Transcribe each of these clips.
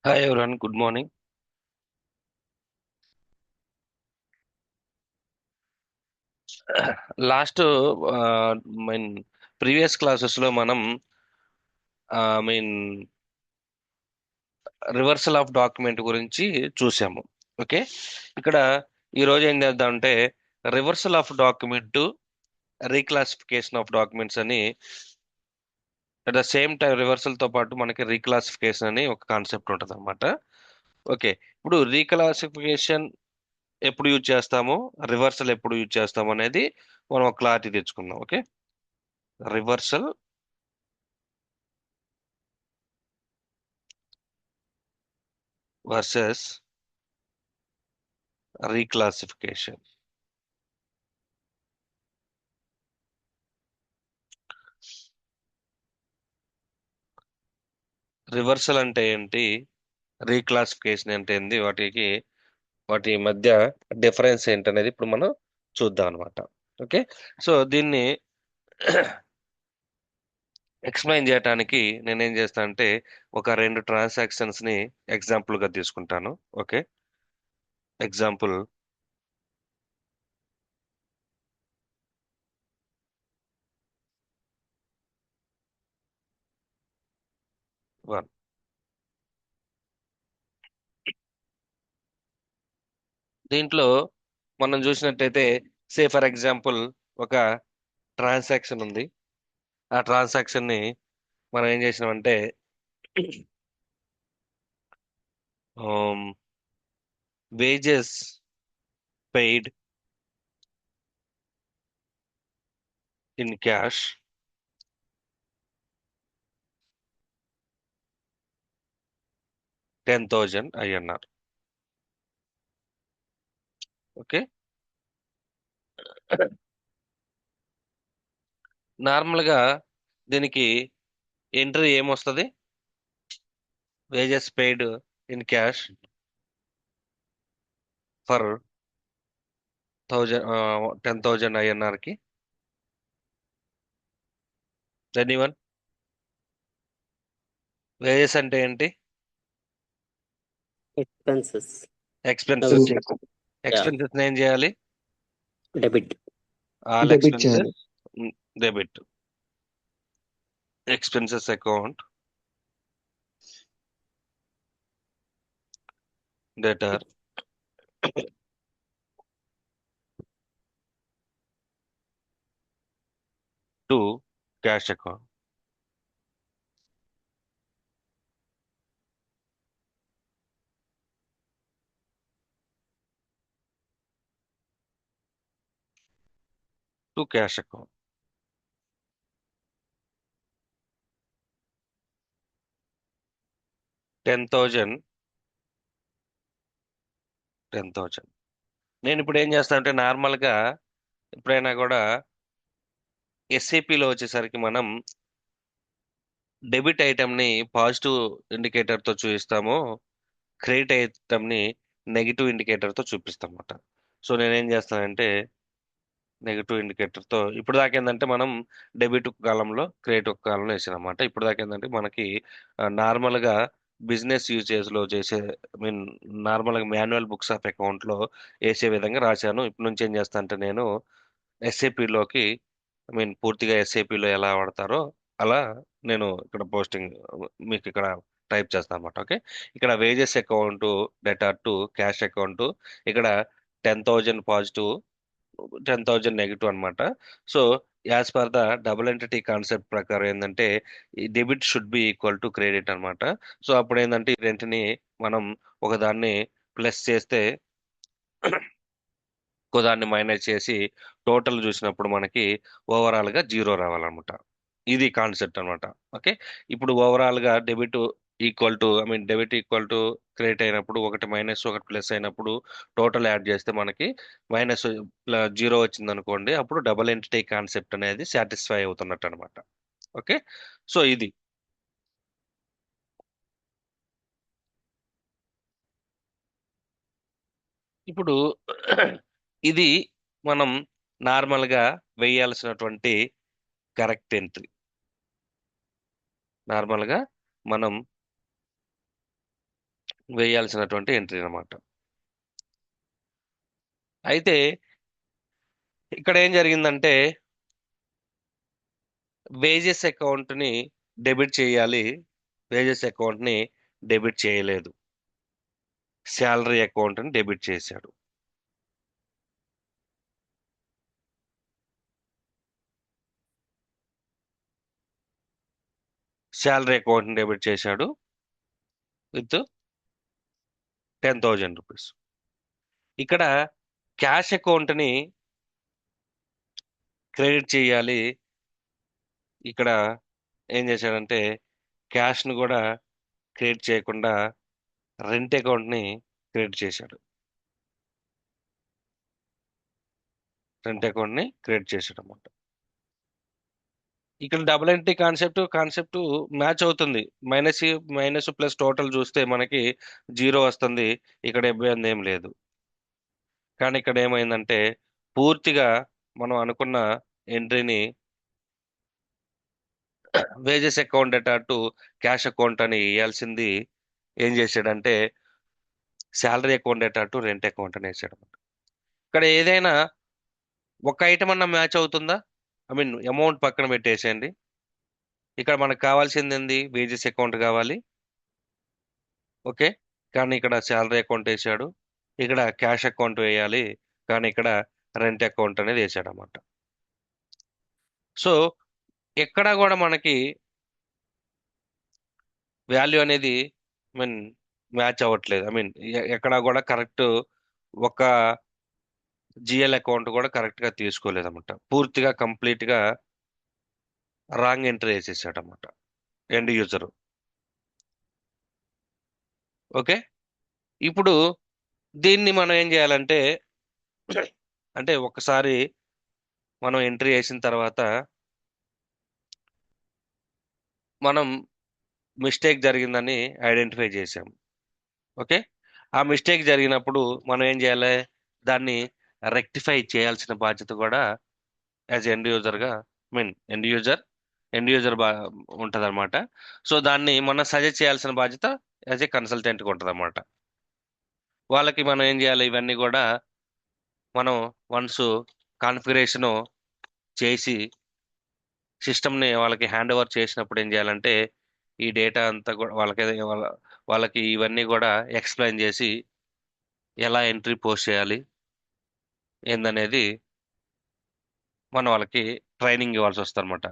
Hi everyone, good morning. Last mean previous classes లో మనం mean reversal of document గురించి చూసాము. ఓకే, ఇక్కడ ఈ రోజు ఏం చేద్దామంటే reversal of document, reclassification of documents అని, at the same time reversal తో పాటు మనకి రీక్లాసిఫికేషన్ అని ఒక కాన్సెప్ట్ ఉంటుంది అనమాట. ఓకే, ఇప్పుడు రీక్లాసిఫికేషన్ ఎప్పుడు యూజ్ చేస్తాము, రివర్సల్ ఎప్పుడు యూజ్ చేస్తాము అనేది మనం ఒక క్లారిటీ తెచ్చుకుందాం. Okay, reversal versus reclassification. Reversal అంటే ఏంటి, రీక్లాసిఫికేషన్ అంటే ఏంటి, వాటి మధ్య డిఫరెన్స్ ఏంటనేది ఇప్పుడు మనం చూద్దాం అనమాట. ఓకే, సో దీన్ని ఎక్స్ప్లెయిన్ చేయడానికి నేనేం చేస్తాను అంటే ఒక రెండు ట్రాన్సాక్షన్స్ ని ఎగ్జాంపుల్ గా తీసుకుంటాను. Okay, example 1. దీంట్లో మనం చూసినట్టయితే, సే ఫర్ ఎగ్జాంపుల్ ఒక ట్రాన్సాక్షన్ ఉంది. ఆ ట్రాన్సాక్షన్ ని మనం ఏం చేసినామంటే wages paid in cash 10,000 INR. Okay, normal గా దీనికి ఎంట్రీ ఏమొస్తుంది, wages paid in cash for 10,000 INR కి. ఎనీవన్, వేజెస్ అంటే ఏంటి, Expenses. ఎక్స్పెన్సెస్. Yeah, ఎక్స్పెన్సెస్ ఏం చేయాలి, debit. ఆల్ డెబిట్ చేయాలి. Expenses debit. Expenses account డెటర్ to cash account. To cash account. 10,000. 10,000. నేను ఇప్పుడు ఏం చేస్తాను అంటే నార్మల్ గా ఎప్పుడైనా కూడా ఎస్ఏపిలో వచ్చేసరికి మనం డెబిట్ ఐటమ్ ని పాజిటివ్ ఇండికేటర్ తో చూపిస్తాము, క్రెడిట్ ఐటమ్ ని నెగిటివ్ ఇండికేటర్ తో చూపిస్తాం అన్నమాట. సో నేనేం చేస్తానంటే నెగిటివ్ ఇండికేటర్ తో, ఇప్పుడు దాకా ఏంటంటే మనం డెబిట్ ఒక కాలంలో క్రెడిట్ ఒక కాలంలో వేసాం అనమాట. ఇప్పుడు దాకా ఏంటంటే మనకి నార్మల్ గా బిజినెస్ యూజేజ్ లో చేసే, ఐ మీన్ నార్మల్ గా మాన్యువల్ బుక్స్ ఆఫ్ అకౌంట్ లో వేసే విధంగా రాశాను. ఇప్పటి నుంచి ఏం చేస్తా అంటే నేను ఎస్ఏపిలోకి, ఐ మీన్ పూర్తిగా ఎస్ఏపిలో ఎలా వాడతారో అలా నేను ఇక్కడ పోస్టింగ్ మీకు ఇక్కడ టైప్ చేస్తాను అనమాట. ఓకే, ఇక్కడ wages account debtor to cash account, ఇక్కడ 10,000 పాజిటివ్, 10,000 నెగిటివ్ అనమాట. So as per the double entity concept ప్రకారం ఏంటంటే ఈ debit should be equal to credit అనమాట. సో అప్పుడు ఏంటంటే ఈ రెంటిని మనం ఒకదాన్ని ప్లస్ చేస్తే ఇంకోదాన్ని మైనస్ చేసి టోటల్ చూసినప్పుడు మనకి ఓవరాల్ గా జీరో రావాలన్నమాట. ఇది కాన్సెప్ట్ అన్నమాట. ఓకే, ఇప్పుడు ఓవరాల్ గా debit equal to, I mean debit equal to credit అయినప్పుడు ఒకటి మైనస్ ఒకటి ప్లస్ అయినప్పుడు టోటల్ యాడ్ చేస్తే మనకి మైనస్ జీరో వచ్చింది అనుకోండి, అప్పుడు డబుల్ ఎంటిటీ కాన్సెప్ట్ అనేది సాటిస్ఫై అవుతున్నట్టు అనమాట. ఓకే, సో ఇది ఇప్పుడు ఇది మనం నార్మల్ గా వేయాల్సినటువంటి కరెక్ట్ ఎంట్రీ. నార్మల్ గా మనం వేయాల్సినటువంటి ఎంట్రీ అన్నమాట. అయితే ఇక్కడ ఏం జరిగిందంటే వేజెస్ అకౌంట్ ని డెబిట్ చేయాలి, వేజెస్ అకౌంట్ ని డెబిట్ చేయలేదు, శాలరీ అకౌంట్ ని డెబిట్ చేశాడు. శాలరీ అకౌంట్ ని డెబిట్ చేశాడు విత్ 10,000 రూపీస్. ఇక్కడ క్యాష్ అకౌంట్ ని క్రెడిట్ చేయాలి. ఇక్కడ ఏం చేశాడంటే క్యాష్ ను కూడా క్రెడిట్ చేయకుండా రెంట్ అకౌంట్ ని క్రెడిట్ చేశాడు. రెంట్ అకౌంట్ ని క్రెడిట్ చేశాడు అన్నమాట. ఇక్కడ డబుల్ ఎంట్రీ కాన్సెప్ట్ మ్యాచ్ అవుతుంది. మైనస్ మైనస్ ప్లస్ టోటల్ చూస్తే మనకి 0 వస్తుంది. ఇక్కడ ఇబ్బంది ఏం లేదు. కానీ ఇక్కడ ఏమైందంటే పూర్తిగా మనం అనుకున్న ఎంట్రీని వేజెస్ అకౌంట్ డేటా టు క్యాష్ అకౌంట్ అని వేయాల్సింది ఏం చేశాడంటే శాలరీ అకౌంట్ డేటా టు రెంట్ అకౌంట్ అని వేసాడు. ఇక్కడ ఏదైనా ఒక ఐటమ్ అన్న మ్యాచ్ అవుతుందా? ఐ మీన్ అమౌంట్ పక్కన పెట్టేసేయండి. ఇక్కడ మనకు కావాల్సింది ఏంది? వేజెస్ అకౌంట్ కావాలి. ఓకే, కానీ ఇక్కడ శాలరీ అకౌంట్ వేసాడు. ఇక్కడ క్యాష్ అకౌంట్ వేయాలి, కానీ ఇక్కడ రెంట్ అకౌంట్ అనేది వేసాడు అన్నమాట. సో ఎక్కడ కూడా మనకి వాల్యూ అనేది ఐ మీన్ మ్యాచ్ అవ్వట్లేదు. ఐ మీన్ ఎక్కడ కూడా కరెక్ట్ ఒక జిఎల్ అకౌంట్ కూడా కరెక్ట్ గా తీసుకోలేదు అనమాట. పూర్తిగా కంప్లీట్ గా రాంగ్ ఎంట్రీ వేసేసాడు అనమాట ఎండ్ యూజర్. ఓకే, ఇప్పుడు దీన్ని మనం ఏం చేయాలంటే అంటే ఒకసారి మనం ఎంట్రీ వేసిన తర్వాత మనం మిస్టేక్ జరిగిందని ఐడెంటిఫై చేసాం. ఓకే, ఆ మిస్టేక్ జరిగినప్పుడు మనం ఏం చేయాలి? దాన్ని రెక్టిఫై చేయాల్సిన బాధ్యత కూడా యాజ్ ఎండ్ యూజర్గా మీన్ ఎండ్ యూజర్ ఉంటుంది అనమాట. సో దాన్ని మనం సజెస్ట్ చేయాల్సిన బాధ్యత యాజ్ ఏ కన్సల్టెంట్గా ఉంటుంది అనమాట. వాళ్ళకి మనం ఏం చేయాలి? ఇవన్నీ కూడా మనం వన్స్ కాన్ఫిగరేషను చేసి సిస్టమ్ని వాళ్ళకి హ్యాండ్ ఓవర్ చేసినప్పుడు ఏం చేయాలంటే ఈ డేటా అంతా కూడా వాళ్ళకి ఇవన్నీ కూడా ఎక్స్ప్లెయిన్ చేసి ఎలా ఎంట్రీ పోస్ట్ చేయాలి ఏందనేది మనం వాళ్ళకి ట్రైనింగ్ ఇవ్వాల్సి వస్తుంది అనమాట.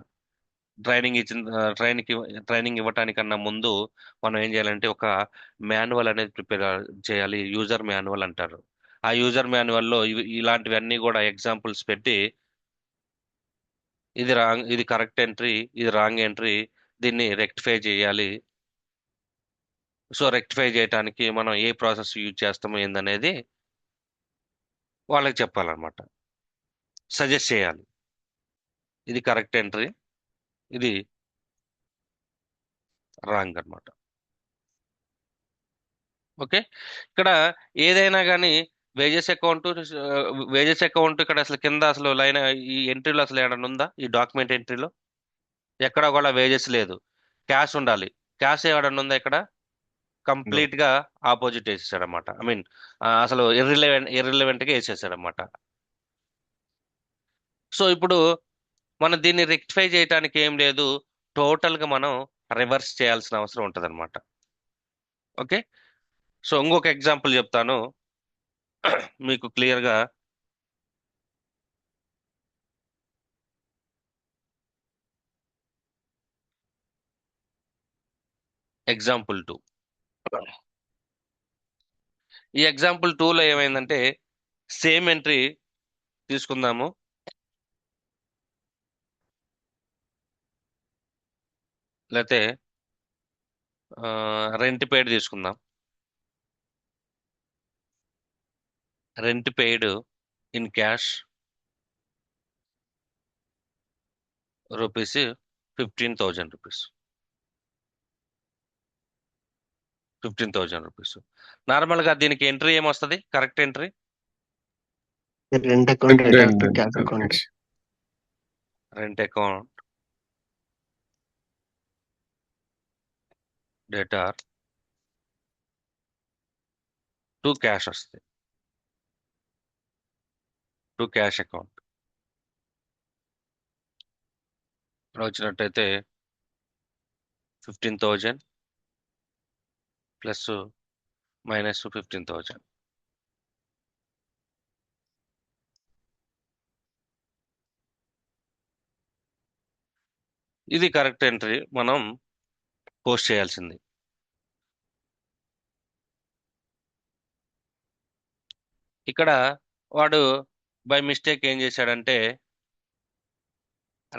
ట్రైనింగ్ ఇవ్వటానికన్నా ముందు మనం ఏం చేయాలంటే ఒక మాన్యువల్ అనేది ప్రిపేర్ చేయాలి. యూజర్ మాన్యువల్ అంటారు. ఆ యూజర్ మాన్యువల్లో ఇలాంటివన్నీ కూడా ఎగ్జాంపుల్స్ పెట్టి ఇది కరెక్ట్ ఎంట్రీ, ఇది రాంగ్ ఎంట్రీ, దీన్ని రెక్టిఫై చేయాలి. సో రెక్టిఫై చేయడానికి మనం ఏ ప్రాసెస్ యూజ్ చేస్తామో ఏందనేది వాళ్ళకి చెప్పాలన్నమాట. సజెస్ట్ చేయాలి. ఇది కరెక్ట్ ఎంట్రీ, ఇది రాంగ్ అన్నమాట. ఓకే, ఇక్కడ ఏదైనా కానీ వేజెస్ అకౌంట్ ఇక్కడ అసలు కింద అసలు లైన్ ఈ ఎంట్రీలో అసలు ఏమైనా ఉందా? ఈ డాక్యుమెంట్ ఎంట్రీలో ఎక్కడ కూడా వేజెస్ లేదు, క్యాష్ ఉండాలి. క్యాష్ ఏమైనా ఉందా ఇక్కడ? No. కంప్లీట్ గా ఆపోజిట్ వేసేసాడు అనమాట. ఐ మీన్ అసలు ఇర్రిలవెంట్ గా వేసేసాడు అనమాట. సో ఇప్పుడు మనం దీన్ని రెక్టిఫై చేయడానికి ఏం లేదు, టోటల్ గా మనం రివర్స్ చేయాల్సిన అవసరం ఉంటుంది అనమాట. ఓకే, సో ఇంకొక ఎగ్జాంపుల్ చెప్తాను మీకు క్లియర్ గా. ఎగ్జాంపుల్ 2. ఈ ఎగ్జాంపుల్ 2లో ఏమైందంటే సేమ్ ఎంట్రీ తీసుకుందాము. లేకపోతే రెంట్ పెయిడ్ తీసుకుందాం. Rent paid in cash rupees 15,000 rupees. 15,000 rupees. నార్మల్గా దీనికి ఎంట్రీ ఏమొస్తుంది? కరెక్ట్ ఎంట్రీ రెంట్ అకౌంట్ డేటా to Then cash account. Rent account డేటా టు క్యాష్ వస్తుంది, టు క్యాష్ అకౌంట్ వచ్చినట్టయితే 15,000 ప్లస్ మైనస్ 15,000. ఇది కరెక్ట్ ఎంట్రీ మనం పోస్ట్ చేయాల్సింది. ఇక్కడ వాడు బై మిస్టేక్ ఏం చేశాడంటే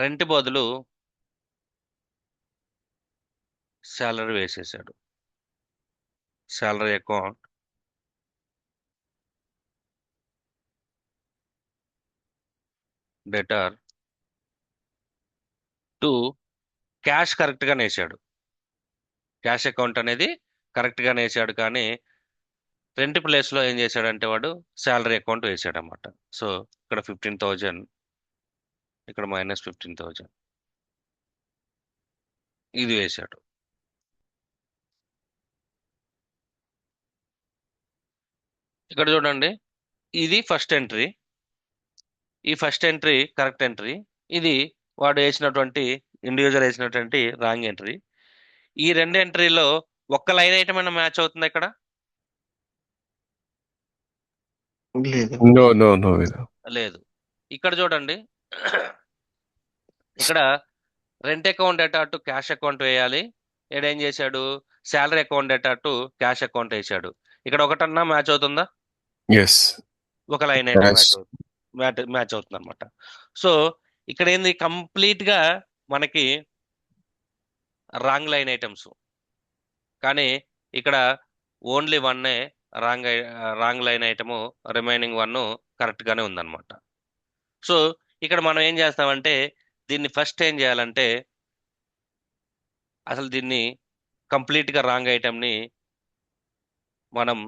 రెంట్ బదులు శాలరీ వేసేసాడు. Salary account debtor to cash correct గా వేసాడు. క్యాష్ అకౌంట్ అనేది కరెక్ట్ గా వేసాడు, కానీ రెంట్ ప్లేస్ లో ఏం చేశాడంటే వాడు శాలరీ అకౌంట్ వేసాడు అనమాట. సో ఇక్కడ 15,000, ఇక్కడ మైనస్ 15,000 ఇది వేశాడు. ఇక్కడ చూడండి, ఇది ఫస్ట్ ఎంట్రీ, ఈ ఫస్ట్ ఎంట్రీ కరెక్ట్ ఎంట్రీ, ఇది వాడు వేసినటువంటి ఇండివిజువల్ వేసినటువంటి రాంగ్ ఎంట్రీ. ఈ రెండు ఎంట్రీలో ఒక్క లైన్ ఐటమ్ అయినా మ్యాచ్ అవుతుంది ఇక్కడ? లేదు. నో నో నో లేదు. ఇక్కడ చూడండి, ఇక్కడ రెంట్ అకౌంట్ డేటా టు క్యాష్ అకౌంట్ వేయాలి, ఏం చేశాడు శాలరీ అకౌంట్ డేటా టు క్యాష్ అకౌంట్ వేసాడు. ఇక్కడ ఒకటన్నా మ్యాచ్ అవుతుందా? ఎస్ ఒక లైన్ అయితే Match. మ్యాచ్ అవుతుంది, మ్యాచ్ అవుతుంది అనమాట. సో ఇక్కడ ఏంది, కంప్లీట్ గా మనకి రాంగ్ లైన్ ఐటమ్స్, కానీ ఇక్కడ ఓన్లీ వన్నే wrong line item, remaining one correct గానే ఉందన్నమాట. సో ఇక్కడ మనం ఏం చేస్తామంటే దీన్ని ఫస్ట్ ఏం చేయాలంటే అసలు దీన్ని కంప్లీట్ గా రాంగ్ ఐటమ్ ని మనం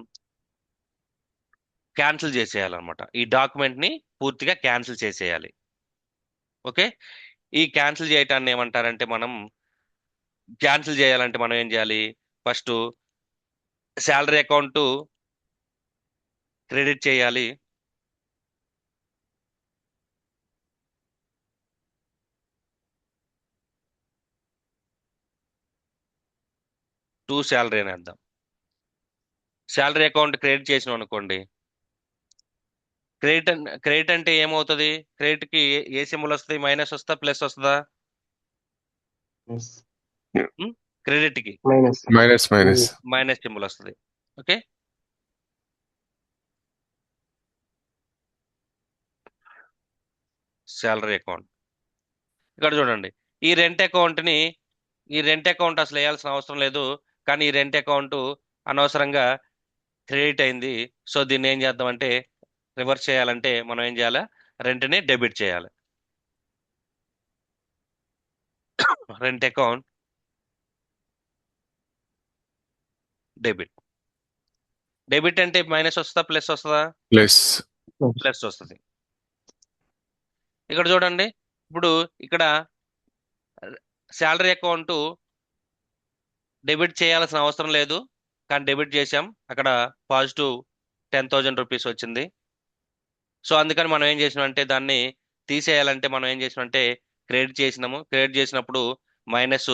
క్యాన్సిల్ చేసేయాలన్నమాట. ఈ డాక్యుమెంట్ ని పూర్తిగా క్యాన్సిల్ చేసేయాలి. ఓకే, ఈ క్యాన్సిల్ చేయటాన్ని ఏమంటారంటే, మనం క్యాన్సిల్ చేయాలంటే మనం ఏం చేయాలి, ఫస్ట్ శాలరీ అకౌంట్ క్రెడిట్ చేయాలి, టు శాలరీ అని వేద్దాం. శాలరీ అకౌంట్ క్రెడిట్ చేసినాం అనుకోండి, క్రెడిట్ అంటే ఏమవుతుంది, క్రెడిట్ కి ఏ సింబల్ వస్తుంది, మైనస్ వస్తుందా ప్లస్ వస్తుందా? క్రెడిట్ కి minus. Minus minus minus symbol వస్తుంది. ఓకే, శాలరీ అకౌంట్ ఇక్కడ చూడండి, ఈ రెంట్ అకౌంట్ అసలు వేయాల్సిన అవసరం లేదు, కానీ ఈ రెంట్ అకౌంట్ అనవసరంగా క్రెడిట్ అయింది. సో దీన్ని ఏం చేద్దామంటే రివర్స్ చేయాలంటే మనం ఏం చేయాలి, రెంట్ని డెబిట్ చేయాలి. రెంట్ అకౌంట్ డెబిట్ అంటే మైనస్ వస్తుందా ప్లస్ వస్తుందా? ప్లస్ ప్లస్ వస్తుంది. ఇక్కడ చూడండి, ఇప్పుడు ఇక్కడ శాలరీ అకౌంట్ డెబిట్ చేయాల్సిన అవసరం లేదు, కానీ డెబిట్ చేసాం, అక్కడ పాజిటివ్ 10,000 రూపీస్ వచ్చింది. సో అందుకని మనం ఏం చేసినాం అంటే దాన్ని తీసేయాలంటే మనం ఏం చేసినాం అంటే క్రెడిట్ చేసినాము, క్రెడిట్ చేసినప్పుడు మైనస్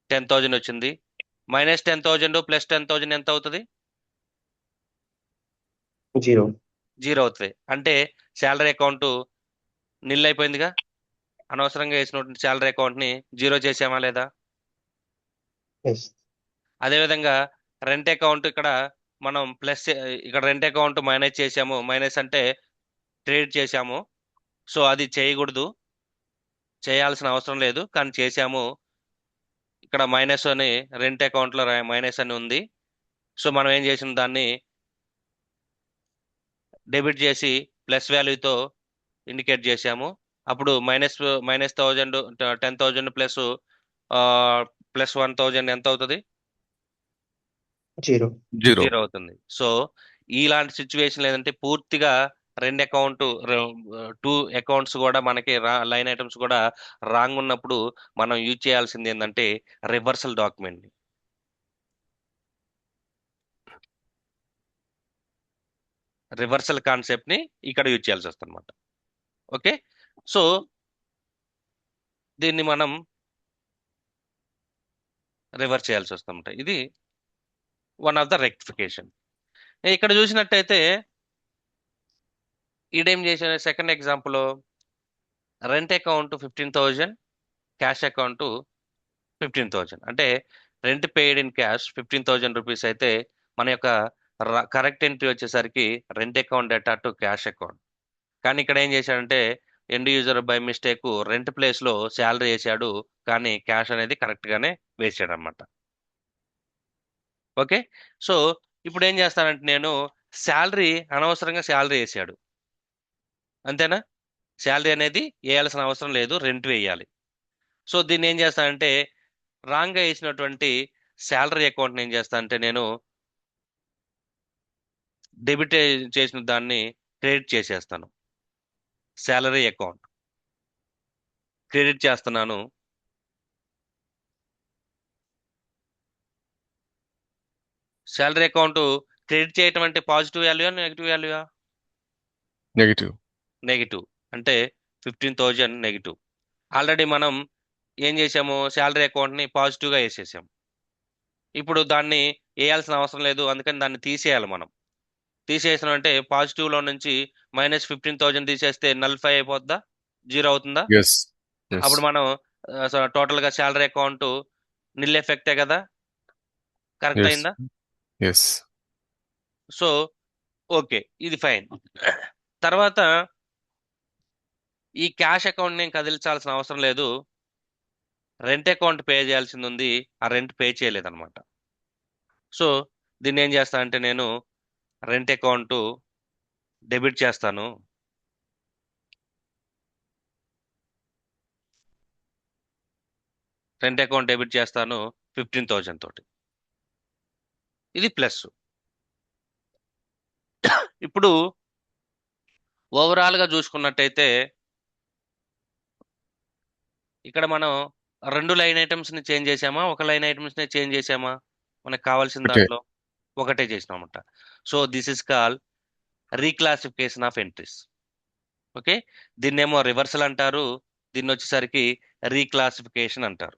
10,000 వచ్చింది. మైనస్ 10,000 ప్లస్ 10,000 ఎంత అవుతుంది? 0. 0 అవుతుంది. అంటే శాలరీ అకౌంట్ నిల్ అయిపోయిందిగా, అనవసరంగా వేసినటువంటి శాలరీ అకౌంట్ ని 0 చేసామా లేదా? Yes. అదేవిధంగా రెంట్ అకౌంట్ ఇక్కడ మనం ప్లస్, ఇక్కడ రెంట్ అకౌంట్ మైనస్ చేసాము, మైనస్ అంటే క్రెడిట్ చేసాము. సో అది చేయకూడదు, చేయాల్సిన అవసరం లేదు, కానీ చేసాము. ఇక్కడ మైనస్ అని రెంట్ అకౌంట్ లో మైనస్ అని ఉంది. సో మనం ఏం చేసిన దాన్ని డెబిట్ చేసి ప్లస్ వాల్యూతో ఇండికేట్ చేసాము. అప్పుడు మైనస్ 10,000 ప్లస్ 1,000 ఎంత అవుతుంది? 0. 0 0 అవుతుంది. సో ఇలాంటి సిచ్యువేషన్ లేదంటే పూర్తిగా రెండు అకౌంట్ 2 అకౌంట్స్ కూడా మనకి లైన్ ఐటమ్స్ కూడా రాంగ్ ఉన్నప్పుడు మనం యూజ్ చేయాల్సింది ఏంటంటే రివర్సల్ డాక్యుమెంట్ ని. రివర్సల్ కాన్సెప్ట్ ని ఇక్కడ యూజ్ చేయాల్సి వస్తుంది అనమాట. ఓకే, సో దీన్ని మనం రివర్స్ చేయాల్సి వస్తుంటాయి. ఇది వన్ ఆఫ్ ద రెక్టిఫికేషన్. ఇక్కడ చూసినట్టయితే ఈడేం చేసిన second example, rent account 15,000, cash account 15,000. అంటే rent paid in cash 15,000 rupees అయితే మన యొక్క కరెక్ట్ ఎంట్రీ వచ్చేసరికి రెంట్ అకౌంట్ డేటా టు క్యాష్ అకౌంట్. కానీ ఇక్కడ ఏం చేశాడంటే end user by mistake rent place లో శాలరీ వేసాడు, కానీ క్యాష్ అనేది కరెక్ట్ గానే వేసాడు అనమాట. ఓకే, సో ఇప్పుడు ఏం చేస్తానంటే నేను శాలరీ అనవసరంగా శాలరీ వేసాడు, అంతేనా? శాలరీ అనేది వేయాల్సిన అవసరం లేదు, రెంట్ వేయాలి. సో దీన్ని ఏం చేస్తానంటే రాంగ్గా వేసినటువంటి శాలరీ అకౌంట్ ఏం చేస్తానంటే నేను డెబిట్ చేసిన దాన్ని క్రెడిట్ చేసేస్తాను. శాలరీ అకౌంట్ క్రెడిట్ చేస్తున్నాను. శాలరీ అకౌంట్ క్రెడిట్ చేయటం అంటే పాజిటివ్ వాల్యూయా నెగిటివ్ వాల్యూయా? Negative. నెగిటివ్. అంటే 15,000 నెగిటివ్. ఆల్రెడీ మనం ఏం చేసాము, శాలరీ అకౌంట్ని పాజిటివ్గా వేసేసాం. ఇప్పుడు దాన్ని వేయాల్సిన అవసరం లేదు, అందుకని దాన్ని తీసేయాలి మనం. తీసేసిన అంటే పాజిటివ్లో నుంచి -15,000 తీసేస్తే నల్ఫై అయిపోద్దా, జీరో అవుతుందా? Yes. Yes. అప్పుడు మనం టోటల్గా శాలరీ అకౌంట్ నిల్ ఎఫెక్టే కదా, కరెక్ట్ Yes. అయిందా? Yes. సో ఓకే, ఇది ఫైన్. తర్వాత ఈ క్యాష్ అకౌంట్ నేను కదిలించాల్సిన అవసరం లేదు, రెంట్ అకౌంట్ పే చేయాల్సింది ఉంది, ఆ రెంట్ పే చేయలేదన్నమాట. సో దీన్ని ఏం చేస్తా అంటే నేను రెంట్ అకౌంట్ డెబిట్ చేస్తాను. రెంట్ అకౌంట్ డెబిట్ చేస్తాను 15,000 తోటి. ఇది ప్లస్. ఇప్పుడు ఓవరాల్గా చూసుకున్నట్టయితే ఇక్కడ మనం 2 లైన్ ఐటమ్స్ని చేంజ్ చేసామా, ఒక లైన్ ఐటమ్స్ని చేంజ్ చేసామా? మనకు కావాల్సిన Okay. దాంట్లో ఒకటే చేసినాం అనమాట. So this is call reclassification of entries. Okay, దీన్నేమో రివర్సల్ అంటారు, దీన్ని వచ్చేసరికి రీక్లాసిఫికేషన్ అంటారు.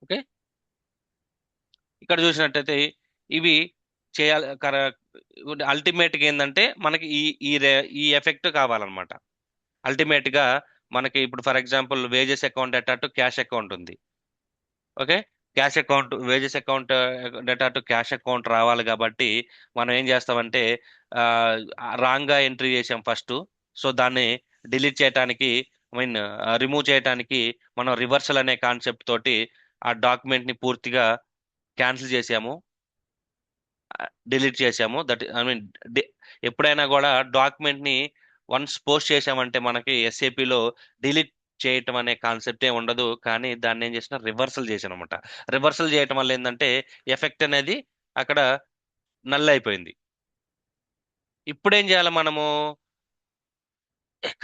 ఓకే, ఇక్కడ చూసినట్టయితే ఇవి చేయాలి. అల్టిమేట్గా ఏంటంటే మనకి ఈ ఈ ఈ ఎఫెక్ట్ కావాలన్నమాట. అల్టిమేట్గా మనకి ఇప్పుడు ఫర్ ఎగ్జాంపుల్ వేజెస్ అకౌంట్ డేటా టు క్యాష్ అకౌంట్ ఉంది. Okay, cash account wages account డేటా టు క్యాష్ అకౌంట్ రావాలి కాబట్టి మనం ఏం చేస్తామంటే రాంగ్గా ఎంట్రీ చేసాం ఫస్ట్. సో దాన్ని డిలీట్ చేయడానికి, ఐ మీన్ రిమూవ్ చేయడానికి మనం రివర్సల్ అనే కాన్సెప్ట్ తోటి ఆ డాక్యుమెంట్ని పూర్తిగా క్యాన్సిల్ చేసాము, డిలీట్ చేసాము. దట్ ఐ మీన్ ఎప్పుడైనా కూడా డాక్యుమెంట్ని వన్స్ పోస్ట్ చేసామంటే మనకి ఎస్ఏపిలో డిలీట్ చేయటం అనే కాన్సెప్టే ఉండదు, కానీ దాన్ని ఏం చేసిన రివర్సల్ చేసాను అనమాట. రివర్సల్ చేయటం వల్ల ఏంటంటే ఎఫెక్ట్ అనేది అక్కడ నల్ అయిపోయింది. ఇప్పుడు ఏం చేయాలి మనము,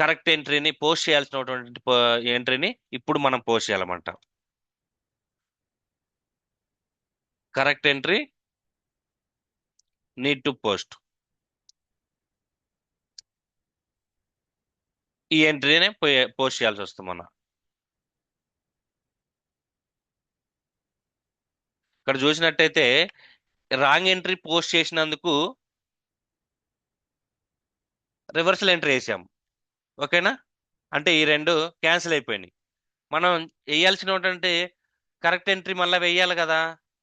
కరెక్ట్ ఎంట్రీని పోస్ట్ చేయాల్సినటువంటి ఎంట్రీని ఇప్పుడు మనం పోస్ట్ చేయాలన్నమాట. Correct entry need to post. ఈ ఎంట్రీనే పోస్ట్ చేయాల్సి వస్తుంది మనం. ఇక్కడ చూసినట్టయితే రాంగ్ ఎంట్రీ పోస్ట్ చేసినందుకు రివర్సల్ ఎంట్రీ వేసాం. ఓకేనా, అంటే ఈ రెండు క్యాన్సిల్ అయిపోయినాయి. మనం వేయాల్సినటువంటి కరెక్ట్ ఎంట్రీ మళ్ళీ వేయాలి కదా,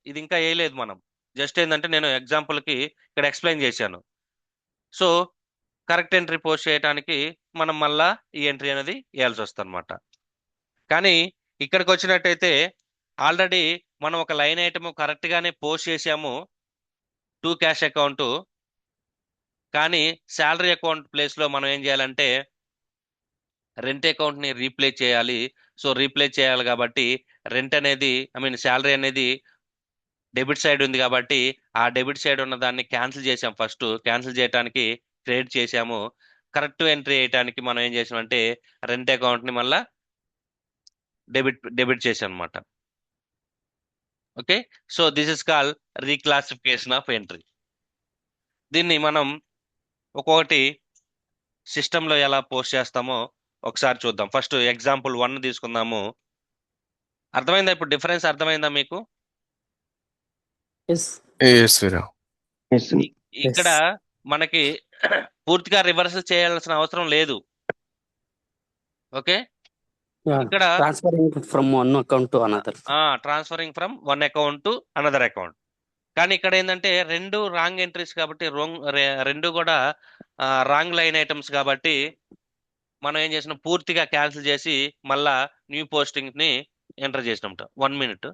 ఇది ఇంకా వేయలేదు మనం. జస్ట్ ఏంటంటే నేను ఎగ్జాంపుల్కి ఇక్కడ ఎక్స్ప్లెయిన్ చేశాను. సో కరెక్ట్ ఎంట్రీ పోస్ట్ చేయడానికి మనం మళ్ళా ఈ ఎంట్రీ అనేది వేయాల్సి వస్తుంది అనమాట. కానీ ఇక్కడికి వచ్చినట్టయితే ఆల్రెడీ మనం ఒక లైన్ ఐటమ్ కరెక్ట్గానే పోస్ట్ చేసాము టు క్యాష్ అకౌంట్, కానీ శాలరీ అకౌంట్ ప్లేస్లో మనం ఏం చేయాలంటే రెంట్ అకౌంట్ని రీప్లేస్ చేయాలి. సో రీప్లేస్ చేయాలి కాబట్టి రెంట్ అనేది, ఐ మీన్ శాలరీ అనేది డెబిట్ సైడ్ ఉంది కాబట్టి ఆ డెబిట్ సైడ్ ఉన్న దాన్ని క్యాన్సిల్ చేసాం. ఫస్ట్ క్యాన్సిల్ చేయడానికి క్రెడిట్ చేసాము. కరెక్ట్ ఎంట్రీ వేయడానికి మనం ఏం చేసామంటే రెంట్ అకౌంట్ని మళ్ళా డెబిట్ చేసాం అనమాట. Okay. So this is call reclassification of entry. దీన్ని మనం ఒక్కొక్కటి సిస్టంలో ఎలా పోస్ట్ చేస్తామో ఒకసారి చూద్దాం. ఫస్ట్ ఎగ్జాంపుల్ 1 తీసుకుందాము. అర్థమైందా? ఇప్పుడు డిఫరెన్స్ అర్థమైందా మీకు? ఎస్. Yes, Veera. ఎస్. ఇక్కడ మనకి పూర్తిగా రివర్స్ చేయాల్సిన అవసరం లేదు. ఓకే. ఇక్కడ transferring from one account to another. Transferring from one account to another account. కానీ ఇక్కడ ఏంటంటే రెండు రాంగ్ ఎంట్రీస్ కాబట్టి రెండు కూడా రాంగ్ లైన్ ఐటమ్స్ కాబట్టి మనం ఏం చేసినాం, పూర్తిగా క్యాన్సిల్ చేసి మళ్ళా న్యూ పోస్టింగ్ ని ఎంటర్ చేసినాం. 1 minute.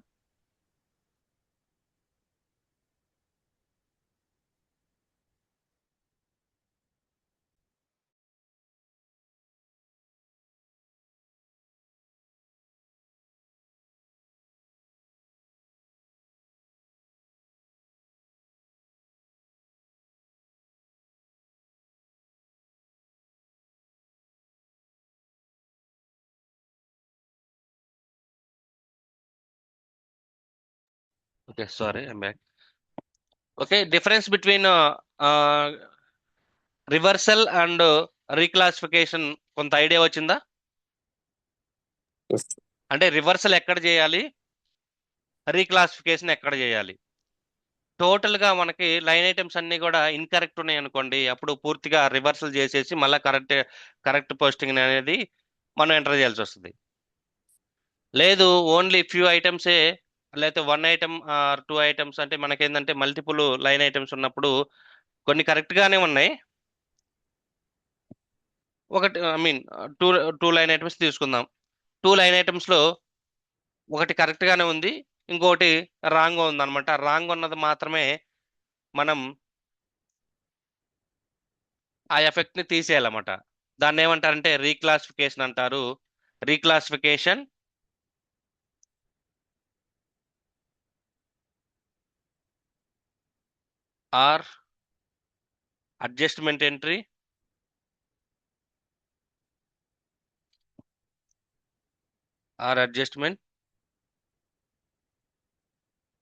Okay, sorry, I'm back. Okay, difference between reversal and reclassification కొంత ఐడియా వచ్చిందా? ఎస్. అంటే రివర్సల్ ఎక్కడ చేయాలి, రీక్లాసిఫికేషన్ ఎక్కడ చేయాలి. టోటల్ గా మనకి లైన్ ఐటమ్స్ అన్ని కూడా ఇన్కరెక్ట్ ఉన్నాయి అనుకోండి, అప్పుడు పూర్తిగా రివర్సల్ చేసేసి మళ్ళీ కరెక్ట్ పోస్టింగ్ అనేది మనం ఎంటర్ చేయాల్సి వస్తుంది. లేదు, ఓన్లీ ఫ్యూ ఐటమ్సే, లేకపోతే 1 ఐటమ్ ఆర్ 2 ఐటమ్స్, అంటే మనకేంటంటే మల్టిపుల్ లైన్ ఐటమ్స్ ఉన్నప్పుడు కొన్ని కరెక్ట్ గానే ఉన్నాయి. ఒకటి I mean two two line items తీసుకుందాం. 2 లైన్ ఐటమ్స్ లో ఒకటి కరెక్ట్ గానే ఉంది, ఇంకొకటి రాంగ్ ఉంది అనమాట. రాంగ్ ఉన్నది మాత్రమే మనం ఆ ఎఫెక్ట్ ని తీసేయాలన్నమాట. దాన్ని ఏమంటారంటే రీక్లాసిఫికేషన్ అంటారు. Reclassification or adjustment entry or adjustment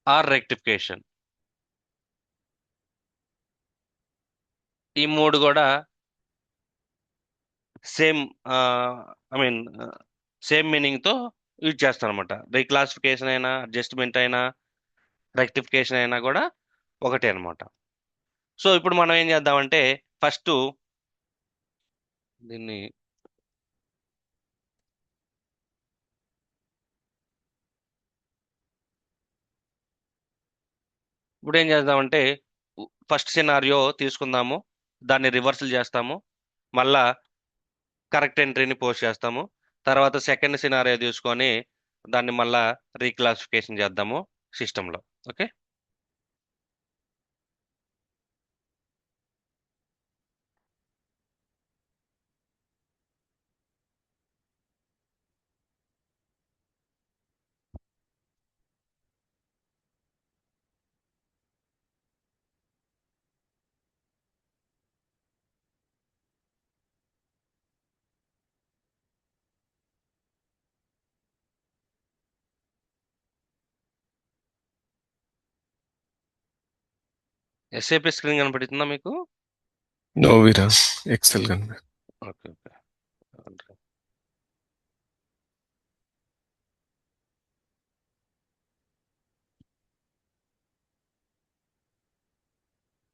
or rectification. ఈ మూడు కూడా same I mean same meaning తో యూజ్ చేస్తాను అనమాట. రీక్లాసిఫికేషన్ అయినా, అడ్జస్ట్మెంట్ అయినా, రెక్టిఫికేషన్ అయినా కూడా ఒకటే అనమాట. సో ఇప్పుడు మనం ఏం చేద్దామంటే ఫస్ట్ దీన్ని ఇప్పుడు ఏం చేద్దామంటే ఫస్ట్ సినారియో తీసుకుందాము, దాన్ని రివర్సల్ చేస్తాము, మళ్ళా కరెక్ట్ ఎంట్రీని పోస్ట్ చేస్తాము. తర్వాత సెకండ్ సినారియో తీసుకొని దాన్ని మళ్ళా రీక్లాసిఫికేషన్ చేద్దాము సిస్టంలో. ఓకే. ఎస్ఏపి స్క్రీన్ కనపడుతుందా మీకు? No, Veera. Excel gun. Okay, okay.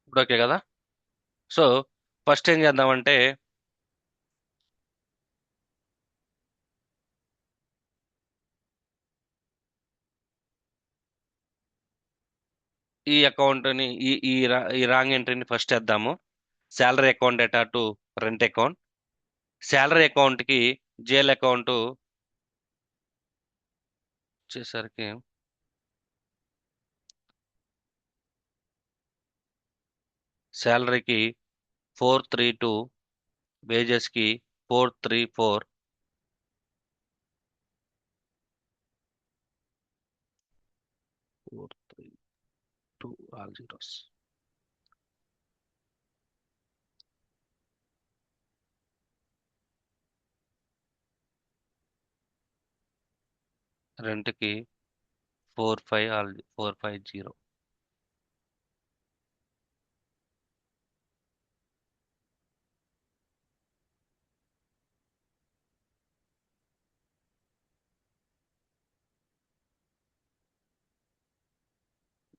ఇప్పుడు ఓకే కదా? సో ఫస్ట్ ఏం చేద్దామంటే ఈ అకౌంట్ని ఈ రాంగ్ ఎంట్రీని ఫస్ట్ చేద్దాము. శాలరీ అకౌంట్ డేటా టు రెంట్ అకౌంట్. శాలరీ అకౌంట్కి జేఎల్ అకౌంట్ వచ్చేసరికి శాలరీకి 432, వేజెస్కి 434, ఆల్ జీరోస్. రెంట్కి 450.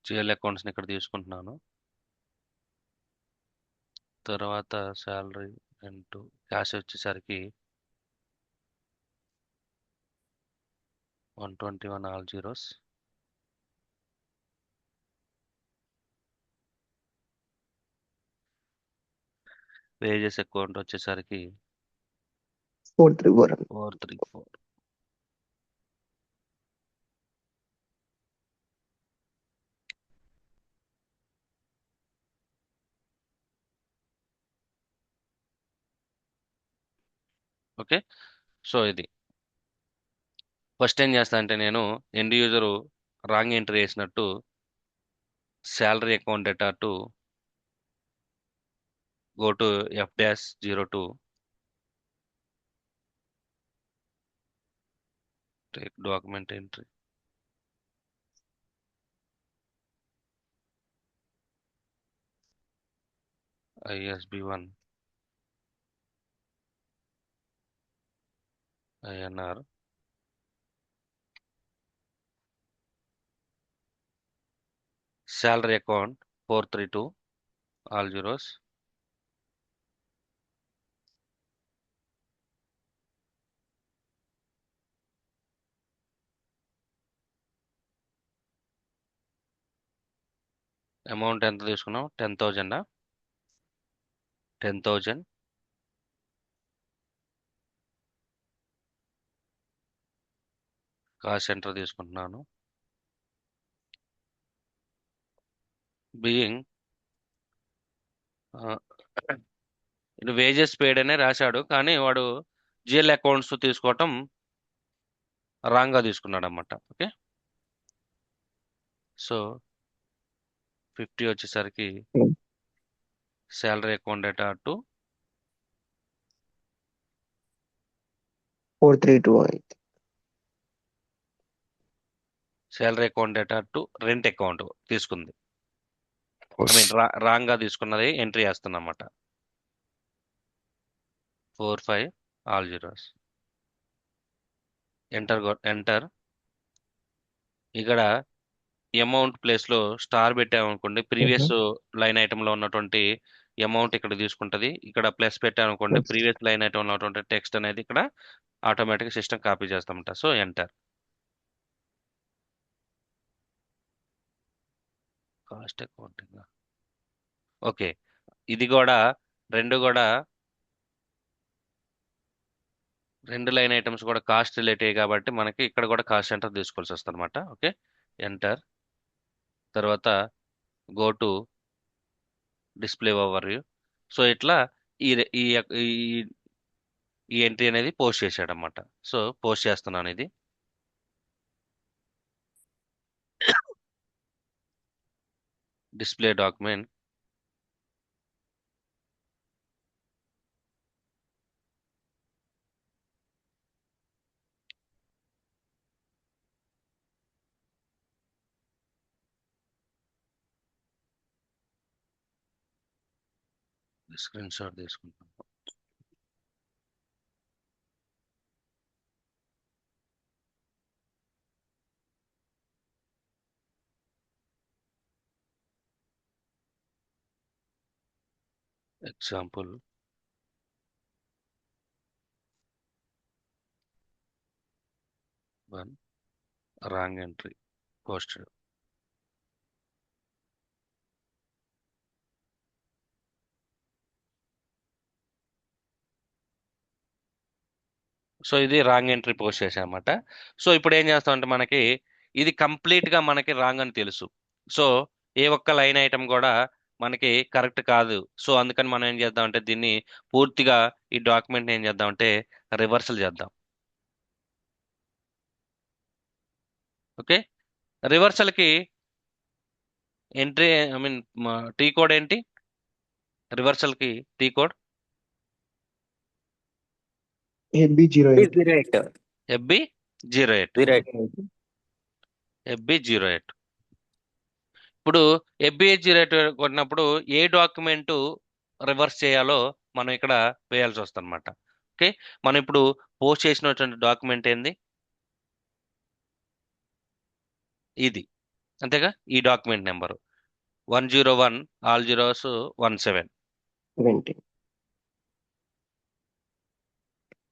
జిఎల్ అకౌంట్స్ని ఇక్కడ తీసుకుంటున్నాను. తర్వాత శాలరీ ఇంటూ క్యాష్ వచ్చేసరికి 121 ఆల్ జీరోస్. వేజెస్ అకౌంట్ వచ్చేసరికి 434. 434. ఓకే, సో ఇది ఫస్ట్ ఏం చేస్తా అంటే నేను ఎండ్ యూజరు రాంగ్ ఎంట్రీ వేసినట్టు శాలరీ అకౌంట్ డేటా to go to F-02, take document entry. ISB1 INR salary account 432 all zeros. Amount ఎంత తీసుకున్నాం? 10,000. 10,000. కాస్ట్ సెంటర్ తీసుకుంటున్నాను. బీయింగ్ ఇది వేజెస్ పేడ్ అనే రాశాడు, కానీ వాడు జిఎల్ అకౌంట్స్ తీసుకోవటం రాంగ్గా తీసుకున్నాడు అన్నమాట. ఓకే, సో 50 వచ్చేసరికి Hmm. శాలరీ అకౌంట్ డేటా టు 432. శాలరీ అకౌంట్ డేటా టు రెంట్ అకౌంట్ తీసుకుంది. ఐ మీన్ రాంగ్గా తీసుకున్నది ఎంట్రీ చేస్తున్నమాట. 45 all zeros. ఎంటర్. ఇక్కడ అమౌంట్ ప్లేస్లో స్టార్ పెట్టామనుకోండి, ప్రీవియస్ లైన్ ఐటెంలో ఉన్నటువంటి అమౌంట్ ఇక్కడ తీసుకుంటుంది. ఇక్కడ ప్లస్ పెట్టామనుకోండి, Yes. ప్రీవియస్ లైన్ ఐటెంలో ఉన్నటువంటి టెక్స్ట్ అనేది ఇక్కడ ఆటోమేటిక్గా సిస్టమ్ కాపీ చేస్తామంట. So enter. Cost accounting. Okay, ఇది కూడా రెండు లైన్ ఐటమ్స్ కూడా కాస్ట్ రిలేటెడ్ కాబట్టి మనకి ఇక్కడ కూడా కాస్ట్ సెంటర్ తీసుకోవాల్సి వస్తుంది అనమాట. Okay, enter. తర్వాత go to display overview. So ఇట్లా ఈ ఈ ఈ ఎంట్రీ అనేది పోస్ట్ చేశాడు అనమాట. సో పోస్ట్ చేస్తున్నాను. ఇది డిస్ప్లే డాక్యుమెంట్. స్క్రీన్ షాట్ తీసుకుంటాను. Example one, wrong entry posted. So ఇది రాంగ్ ఎంట్రీ పోస్ట్ చేసామన్నమాట. సో ఇప్పుడు ఏం చేస్తామంటే మనకి ఇది కంప్లీట్గా మనకి రాంగ్ అని తెలుసు. సో ఏ ఒక్క లైన్ ఐటమ్ కూడా మనకి కరెక్ట్ కాదు. సో అందుకని మనం ఏం చేద్దామంటే దీన్ని పూర్తిగా ఈ డాక్యుమెంట్ని ఏం చేద్దామంటే రివర్సల్ చేద్దాం. ఓకే, రివర్సల్కి entry I mean T code ఏంటి? రివర్సల్కి T code FB08. 08. FB08. 08. FB08. ఇప్పుడు FB08 కొట్టినప్పుడు ఏ డాక్యుమెంట్ రివర్స్ చేయాలో మనం ఇక్కడ వేయాల్సి వస్తుంది అనమాట. ఓకే, మనం ఇప్పుడు పోస్ట్ చేసినటువంటి డాక్యుమెంట్ ఏంది? ఇది, అంతేగా. ఈ డాక్యుమెంట్ నెంబరు 101 ఆల్ జీరోస్ 17 20.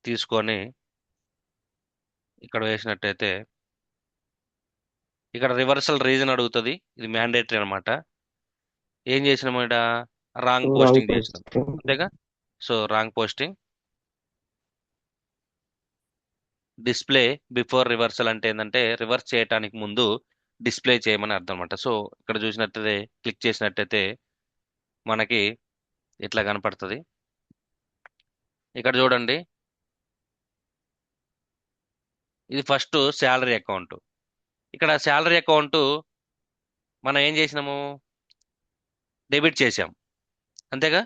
తీసుకొని ఇక్కడ వేసినట్టయితే ఇక్కడ రివర్సల్ రీజన్ అడుగుతుంది. ఇది మ్యాండేటరీ అనమాట. ఏం చేసినాము ఇక్కడ? రాంగ్ Wrong పోస్టింగ్ చేసినాం, posting. అంతేగా. So wrong posting. Display before reversal అంటే ఏంటంటే రివర్స్ చేయడానికి ముందు డిస్ప్లే చేయమని అర్థం అనమాట. సో ఇక్కడ చూసినట్టయితే క్లిక్ చేసినట్టయితే మనకి ఇట్లా కనపడుతుంది. ఇక్కడ చూడండి, ఇది ఫస్ట్ శాలరీ అకౌంట్. ఇక్కడ శాలరీ అకౌంట్ మనం ఏం చేసినాము? డెబిట్ చేసాం, అంతేగా.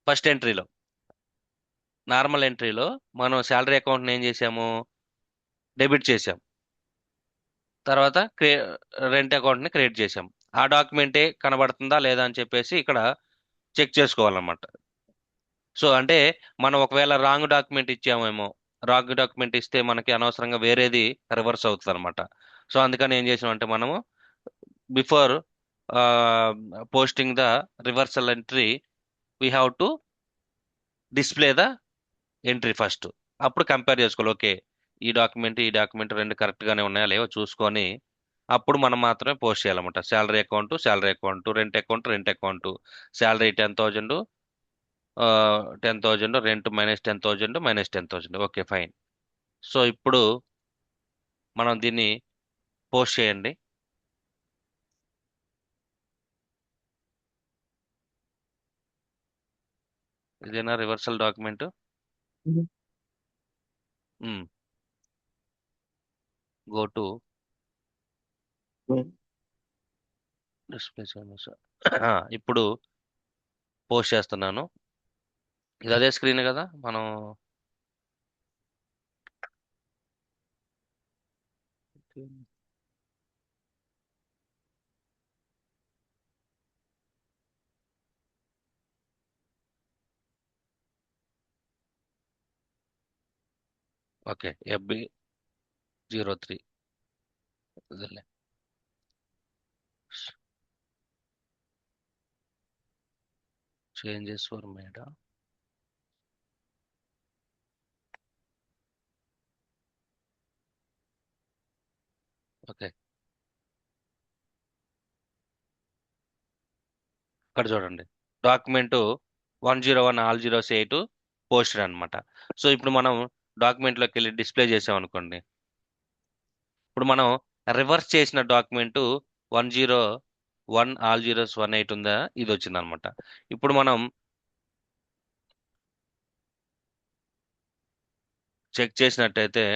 ఫస్ట్ ఎంట్రీలో, నార్మల్ ఎంట్రీలో మనం శాలరీ అకౌంట్ని ఏం చేసాము? డెబిట్ చేసాం. తర్వాత రెంట్ అకౌంట్ని క్రియేట్ చేసాం. ఆ డాక్యుమెంటే కనబడుతుందా లేదా అని చెప్పేసి ఇక్కడ చెక్ చేసుకోవాలన్నమాట. సో అంటే మనం ఒకవేళ రాంగ్ డాక్యుమెంట్ ఇచ్చామేమో, రాంగ్ డాక్యుమెంట్ ఇస్తే మనకి అనవసరంగా వేరేది రివర్స్ అవుతుంది అనమాట. సో అందుకని ఏం చేసామంటే మనము before posting the reversal entry we have to display the entry first. అప్పుడు కంపేర్ చేసుకోవాలి. ఓకే, ఈ డాక్యుమెంట్ రెండు కరెక్ట్గానే ఉన్నాయా లేవో చూసుకొని అప్పుడు మనం మాత్రమే పోస్ట్ చేయాలన్నమాట. Salary account, rent account, salary 10,000, 10,000, rent -10,000, -10,000. Okay, fine. So ఇప్పుడు మనం దీన్ని పోస్ట్ చేయండి. ఇదేనా reversal document? Go to Hmm. Display. ఇప్పుడు పోస్ట్ చేస్తున్నాను. ఇది అదే స్క్రీన్ కదా మనం. Okay, FB03 changes for made. Okay, ఇక్కడ చూడండి, డాక్యుమెంట్ 101 ఆల్ జీరోస్ 8 పోస్టెడ్ అనమాట. సో ఇప్పుడు మనం డాక్యుమెంట్లోకి వెళ్ళి డిస్ప్లే చేసాం అనుకోండి. ఇప్పుడు మనం రివర్స్ చేసిన డాక్యుమెంట్ 101 ఆల్ జీరోస్ 18 ఉందా, ఇది వచ్చింది అనమాట. ఇప్పుడు మనం చెక్ చేసినట్టయితే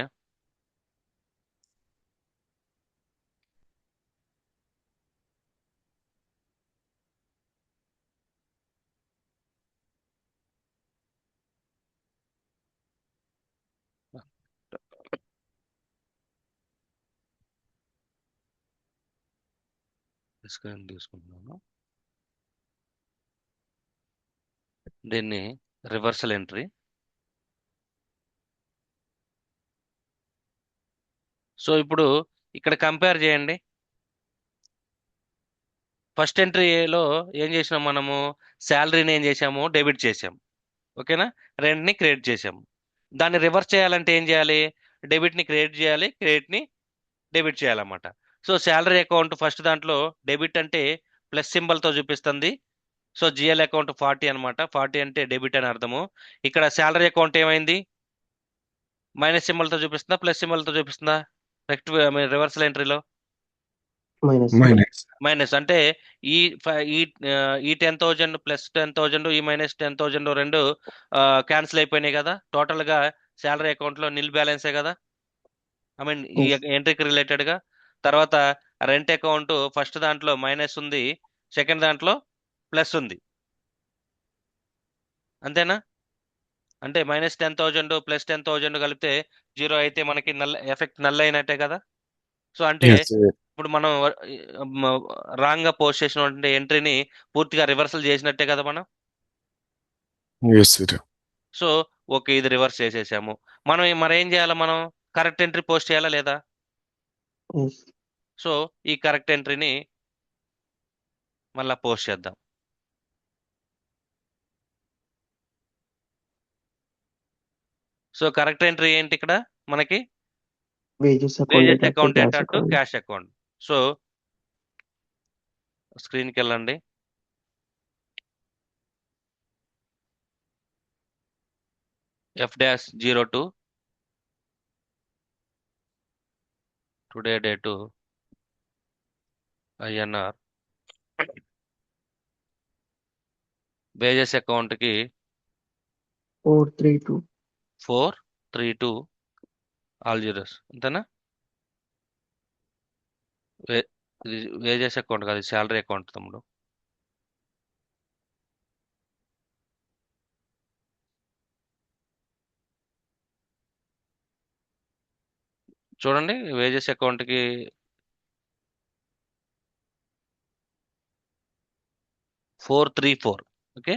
స్క్రీన్ తీసుకుంటున్నాను. దీన్ని రివర్సల్ ఎంట్రీ. సో ఇప్పుడు ఇక్కడ కంపేర్ చేయండి. ఫస్ట్ ఎంట్రీలో ఏం చేసినాం మనము? శాలరీని ఏం చేసాము? డెబిట్ చేసాం, ఓకేనా. రెంట్ని క్రియేట్ చేసాము. దాన్ని రివర్స్ చేయాలంటే ఏం చేయాలి? డెబిట్ని క్రియేట్ చేయాలి, క్రెడిట్ని డెబిట్ చేయాలన్నమాట. సో శాలరీ అకౌంట్ ఫస్ట్ దాంట్లో డెబిట్ అంటే ప్లస్ సింబల్తో చూపిస్తుంది. సో జిఎల్ అకౌంట్ 40 అనమాట. 40 అంటే డెబిట్ అని అర్థము. ఇక్కడ శాలరీ అకౌంట్ ఏమైంది? మైనస్ సింబల్తో చూపిస్తుందా, ప్లస్ సింబల్తో చూపిస్తుందా? రివర్సల్ ఎంట్రీలో Minus. మైనస్ అంటే ఈ ఈ 10,000 ప్లస్ 10,000 ఈ -10,000 రెండు క్యాన్సిల్ అయిపోయినాయి కదా. టోటల్ గా శాలరీ అకౌంట్ లో నిల్ బ్యాలెన్సే కదా, ఐ మీన్ ఈ Yes. ఎంట్రీకి రిలేటెడ్ గా. తర్వాత రెంట్ అకౌంట్ ఫస్ట్ దాంట్లో మైనస్ ఉంది, సెకండ్ దాంట్లో ప్లస్ ఉంది, అంతేనా. అంటే -10,000 ప్లస్ 10,000 కలిపితే 0 అయితే మనకి ఎఫెక్ట్ నల్ అయినట్టే కదా. సో అంటే Yes, sir. ఇప్పుడు మనం రాంగ్ గా పోస్ట్ చేసినటువంటి ఎంట్రీని పూర్తిగా రివర్సల్ చేసినట్టే కదా మనం. Yes, sir. సో ఓకే, ఇది రివర్స్ చేసేసాము. మనం మరేం చేయాలి? మనం కరెక్ట్ ఎంట్రీ పోస్ట్ చేయాలా లేదా? ఎస్. సో ఈ కరెక్ట్ ఎంట్రీని మళ్ళా పోస్ట్ చేద్దాం. సో కరెక్ట్ ఎంట్రీ ఏంటి ఇక్కడ మనకి? Wages account wages data to account cash data to account. Cash account. So స్క్రీన్కి వెళ్ళండి. F-02 today date INR wages account కి 432. 432 ఆల్ జీరోస్, అంతేనా? ఇది వేజెస్ అకౌంట్ కాదు, శాలరీ అకౌంట్ తమ్ముడు. చూడండి, వేజెస్ అకౌంట్ కి 434. ఓకే,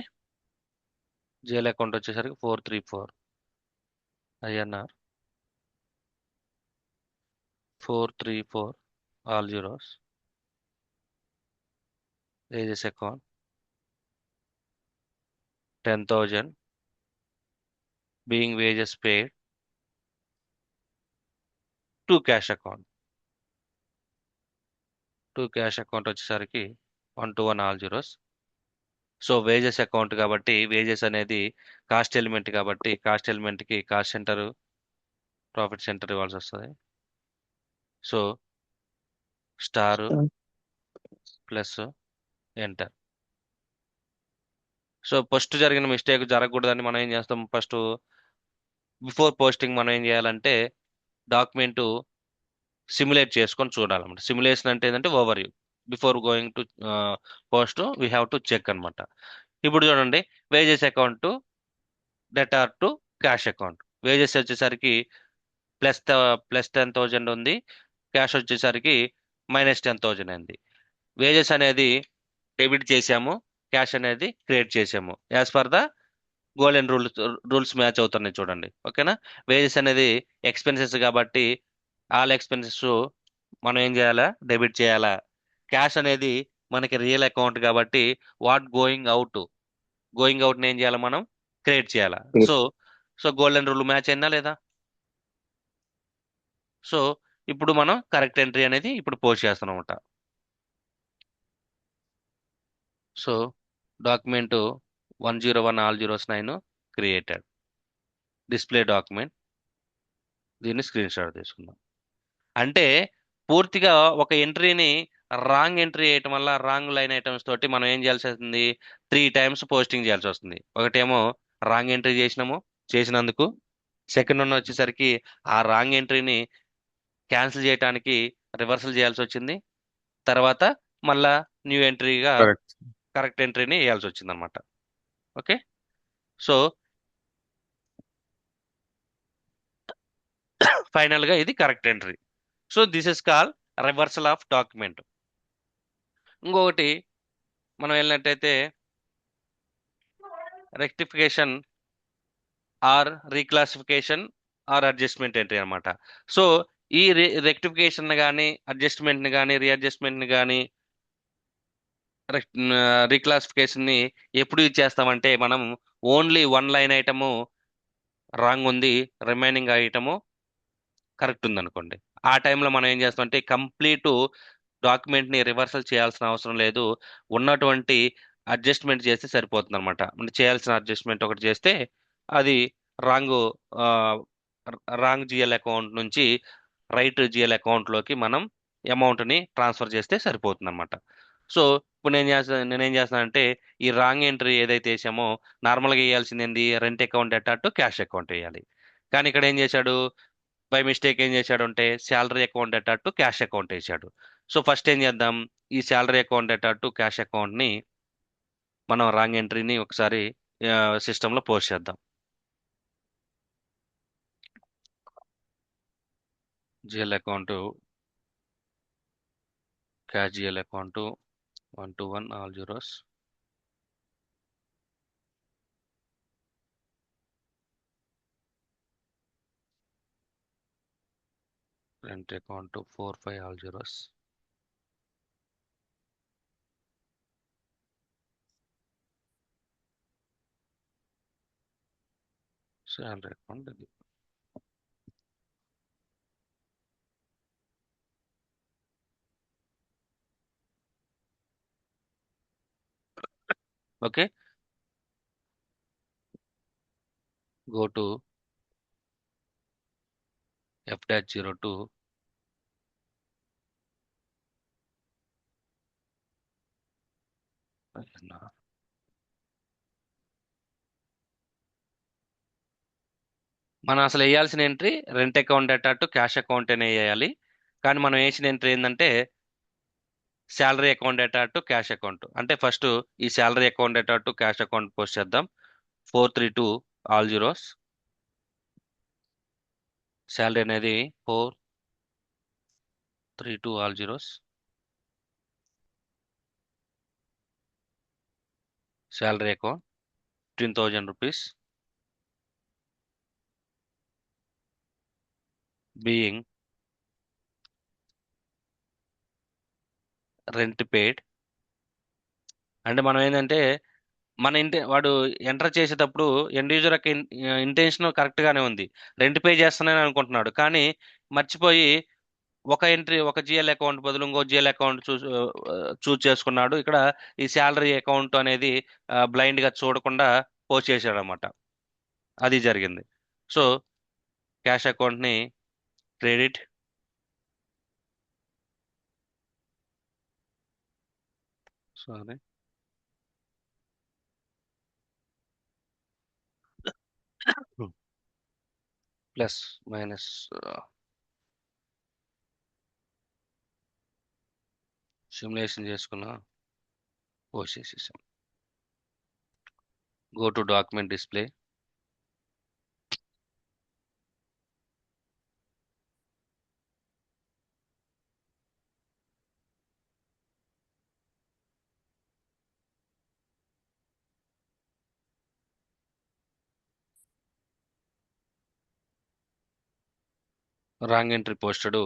జేఎల్ అకౌంట్ వచ్చేసరికి 434 INR 434 all zeros. Wages account 10,000 being wages paid to cash account. To cash account వచ్చేసరికి 121 all zeros. So wages account కాబట్టి వేజెస్ అనేది కాస్ట్ ఎలిమెంట్ కాబట్టి cost element కి cost centre, profit centre ఇవ్వాల్సి వస్తుంది. So star plus enter. So first జరిగిన mistake జరగకూడదని మనం ఏం చేస్తాం? ఫస్ట్ బిఫోర్ పోస్టింగ్ మనం ఏం చేయాలంటే డాక్యుమెంట్ సిమ్యులేట్ చేసుకొని చూడాలన్నమాట. సిమ్యులేషన్ అంటే ఏంటంటే overview. Before going to post we have to check అనమాట. ఇప్పుడు చూడండి, wages account debtor to cash account. Wages వచ్చేసరికి ప్లస్ 10,000 ఉంది, క్యాష్ వచ్చేసరికి -10,000 అయింది. వేజెస్ అనేది డెబిట్ చేసాము, క్యాష్ అనేది క్రియేట్ చేసాము. As per the golden rules match అవుతున్నాయి చూడండి. ఓకేనా? వేజెస్ అనేది ఎక్స్పెన్సెస్ కాబట్టి ఆల్ ఎక్స్పెన్సెస్ మనం ఏం చేయాలా? డెబిట్ చేయాలా. క్యాష్ అనేది మనకి రియల్ అకౌంట్ కాబట్టి వాట్ గోయింగ్ అవుట్ ఏం చేయాలి? మనం క్రియేట్ చేయాలా. So so golden rule match అయినా లేదా? సో ఇప్పుడు మనం కరెక్ట్ ఎంట్రీ అనేది ఇప్పుడు పోస్ట్ చేస్తున్నాం అనమాట. So document 101 all zeros 9 created. Display document. దీన్ని స్క్రీన్ షాట్ తీసుకుందాం. అంటే పూర్తిగా ఒక ఎంట్రీని రాంగ్ ఎంట్రీ వేయటం వల్ల రాంగ్ లైన్ ఐటమ్స్ తోటి మనం ఏం చేయాల్సి వస్తుంది? 3 టైమ్స్ పోస్టింగ్ చేయాల్సి వస్తుంది. ఒకటేమో రాంగ్ ఎంట్రీ చేసినందుకు. సెకండ్ వన్ వచ్చేసరికి ఆ రాంగ్ ఎంట్రీని క్యాన్సిల్ చేయడానికి రివర్సల్ చేయాల్సి వచ్చింది. తర్వాత మళ్ళా న్యూ ఎంట్రీగా Correct. కరెక్ట్ ఎంట్రీని వేయాల్సి వచ్చింది అనమాట. ఓకే, సో ఫైనల్ గా ఇది correct entry. So this is call reversal of document. ఇంకొకటి మనం వెళ్ళినట్టయితే rectification or reclassification or adjustment entry అనమాట. సో ఈ రెక్టిఫికేషన్ కానీ అడ్జస్ట్మెంట్ ని కానీ రీఅడ్జస్ట్మెంట్ ని కానీ రీక్లాసిఫికేషన్ ని ఎప్పుడు యూజ్ చేస్తామంటే మనం only one line item wrong ఉంది, రిమైనింగ్ ఐటము కరెక్ట్ ఉంది అనుకోండి. ఆ టైంలో మనం ఏం చేస్తామంటే కంప్లీట్ డాక్యుమెంట్ ని రివర్సల్ చేయాల్సిన అవసరం లేదు, ఉన్నటువంటి అడ్జస్ట్మెంట్ చేస్తే సరిపోతుంది అనమాట. అంటే చేయాల్సిన అడ్జస్ట్మెంట్ ఒకటి చేస్తే అది రాంగ్ రాంగ్ జిఎల్ అకౌంట్ నుంచి రైట్ జిఎల్ అకౌంట్ లోకి మనం అమౌంట్ ని ట్రాన్స్ఫర్ చేస్తే సరిపోతుంది అనమాట. సో ఇప్పుడు నేనేం చేస్తానంటే ఈ రాంగ్ ఎంట్రీ ఏదైతే వేసామో నార్మల్గా వేయాల్సింది ఏంది? రెంట్ అకౌంట్ డేటా టు క్యాష్ అకౌంట్ వేయాలి. కానీ ఇక్కడ ఏం చేశాడు? బై మిస్టేక్ ఏం చేశాడు అంటే శాలరీ అకౌంట్ డేటా టు క్యాష్ అకౌంట్ వేసాడు. సో ఫస్ట్ ఏం చేద్దాం? ఈ శాలరీ అకౌంట్ డేటా టు క్యాష్ అకౌంట్ ని మనం రాంగ్ ఎంట్రీని ఒకసారి సిస్టమ్ లో పోస్ట్ చేద్దాం. GL account cash GL account to 1 all zeros. Rent account to 4 5 all zeros. Salary account ఇది. Okay, go to F-02 మనం అసలు వేయాల్సిన ఎంట్రీ రెంట్ అకౌంట్ డేటా టు క్యాష్ అకౌంట్ అనే వేయాలి. కానీ మనం వేసిన ఎంట్రీ ఏంటంటే శాలరీ అకౌంట్ డేటా టు క్యాష్ అకౌంట్. అంటే ఫస్ట్ ఈ శాలరీ అకౌంట్ డేటా టు క్యాష్ అకౌంట్ పోస్ట్ చేద్దాం. 432 ఆల్ జీరోస్. శాలరీ అనేది 432 all zeros. Salary account 15,000 rupees. Being rent paid. అంటే మనం ఏంటంటే మన వాడు ఎంటర్ చేసేటప్పుడు ఎండ్ యూజర్ యొక్క ఇంటెన్షన్ కరెక్ట్ గానే ఉంది, రెంట్ పే చేస్తానని అనుకుంటున్నాడు. కానీ మర్చిపోయి ఒక జిఎల్ అకౌంట్ బదులు ఇంకో జిఎల్ అకౌంట్ చూస్ చేసుకున్నాడు. ఇక్కడ ఈ శాలరీ అకౌంట్ అనేది బ్లైండ్ గా చూడకుండా పోస్ట్ చేశాడు అనమాట. అది జరిగింది. సో క్యాష్ అకౌంట్ ని credit, sorry plus minus simulation చేసుకున్నా పోస్ట్ చేసేసాం. Go to document display. Wrong entry posted.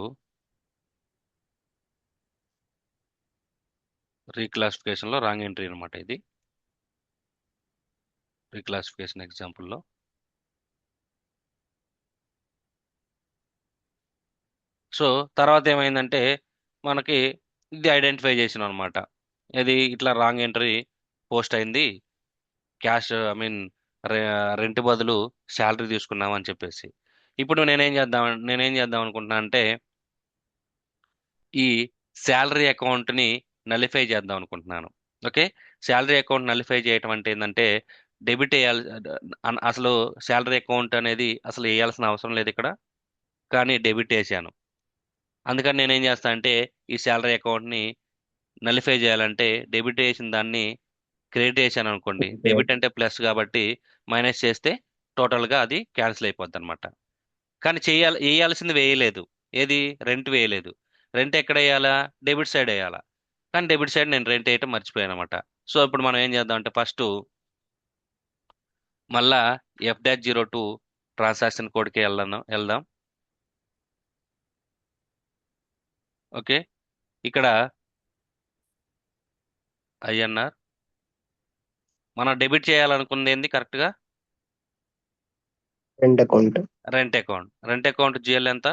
Reclassification లో రాంగ్ ఎంట్రీ అనమాట ఇది. రీక్లాసిఫికేషన్ ఎగ్జాంపుల్లో సో తర్వాత ఏమైందంటే మనకి ఇది ఐడెంటిఫై చేసిన అనమాట. ఇది ఇట్లా రాంగ్ ఎంట్రీ పోస్ట్ అయింది, క్యాష్ ఐ మీన్ రెంట్ బదులు శాలరీ తీసుకున్నాం అని చెప్పేసి. ఇప్పుడు నేనేం చేద్దాం అనుకుంటున్నా అంటే ఈ శాలరీ అకౌంట్ని నలిఫై చేద్దాం అనుకుంటున్నాను. ఓకే, శాలరీ అకౌంట్ నలిఫై చేయటం అంటే ఏంటంటే డెబిట్ వేయాలి. అసలు శాలరీ అకౌంట్ అనేది అసలు వేయాల్సిన అవసరం లేదు ఇక్కడ, కానీ డెబిట్ వేసాను. అందుకని నేనేం చేస్తాను అంటే ఈ శాలరీ అకౌంట్ని నలిఫై చేయాలంటే డెబిట్ వేసిన దాన్ని క్రెడిట్ వేసాను అనుకోండి. డెబిట్ అంటే ప్లస్ కాబట్టి మైనస్ చేస్తే టోటల్గా అది క్యాన్సిల్ అయిపోద్ది అనమాట. కానీ వేయాల్సింది వేయలేదు. ఏది? రెంట్ వేయలేదు. రెంట్ ఎక్కడ వేయాలా? డెబిట్ సైడ్ వేయాలా. కానీ డెబిట్ సైడ్ నేను రెంట్ వేయటం మర్చిపోయాను అనమాట. సో ఇప్పుడు మనం ఏం చేద్దాం అంటే ఫస్ట్ మళ్ళా F-02 ట్రాన్సాక్షన్ కోడ్కి వెళ్దాం. ఓకే, ఇక్కడ INR మనం డెబిట్ చేయాలనుకుంది ఏంది కరెక్ట్గా? Rent account. Rent account GL ఎంత?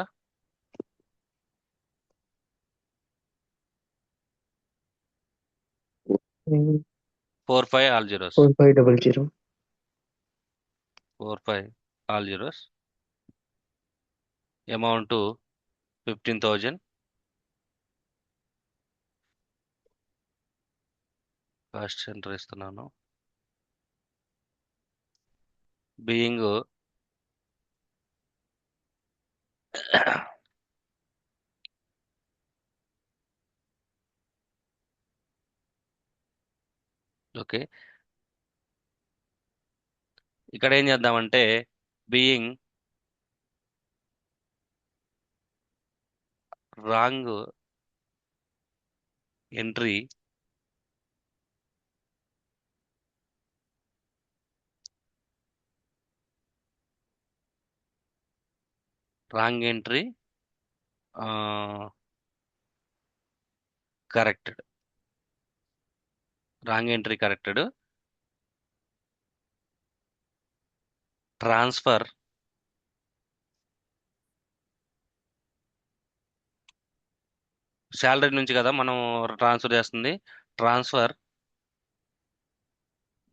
45 all zeros. 4500. 45 all zeros. Amount 15,000. Cost centre ఇస్తున్నాను. బీయింగ్ ఓకే, ఇక్కడ ఏం చేద్దామంటే being wrong entry wrong entry corrected, wrong entry corrected, transfer salary నుంచి కదా మనం ట్రాన్స్ఫర్ చేస్తుంది, ట్రాన్స్ఫర్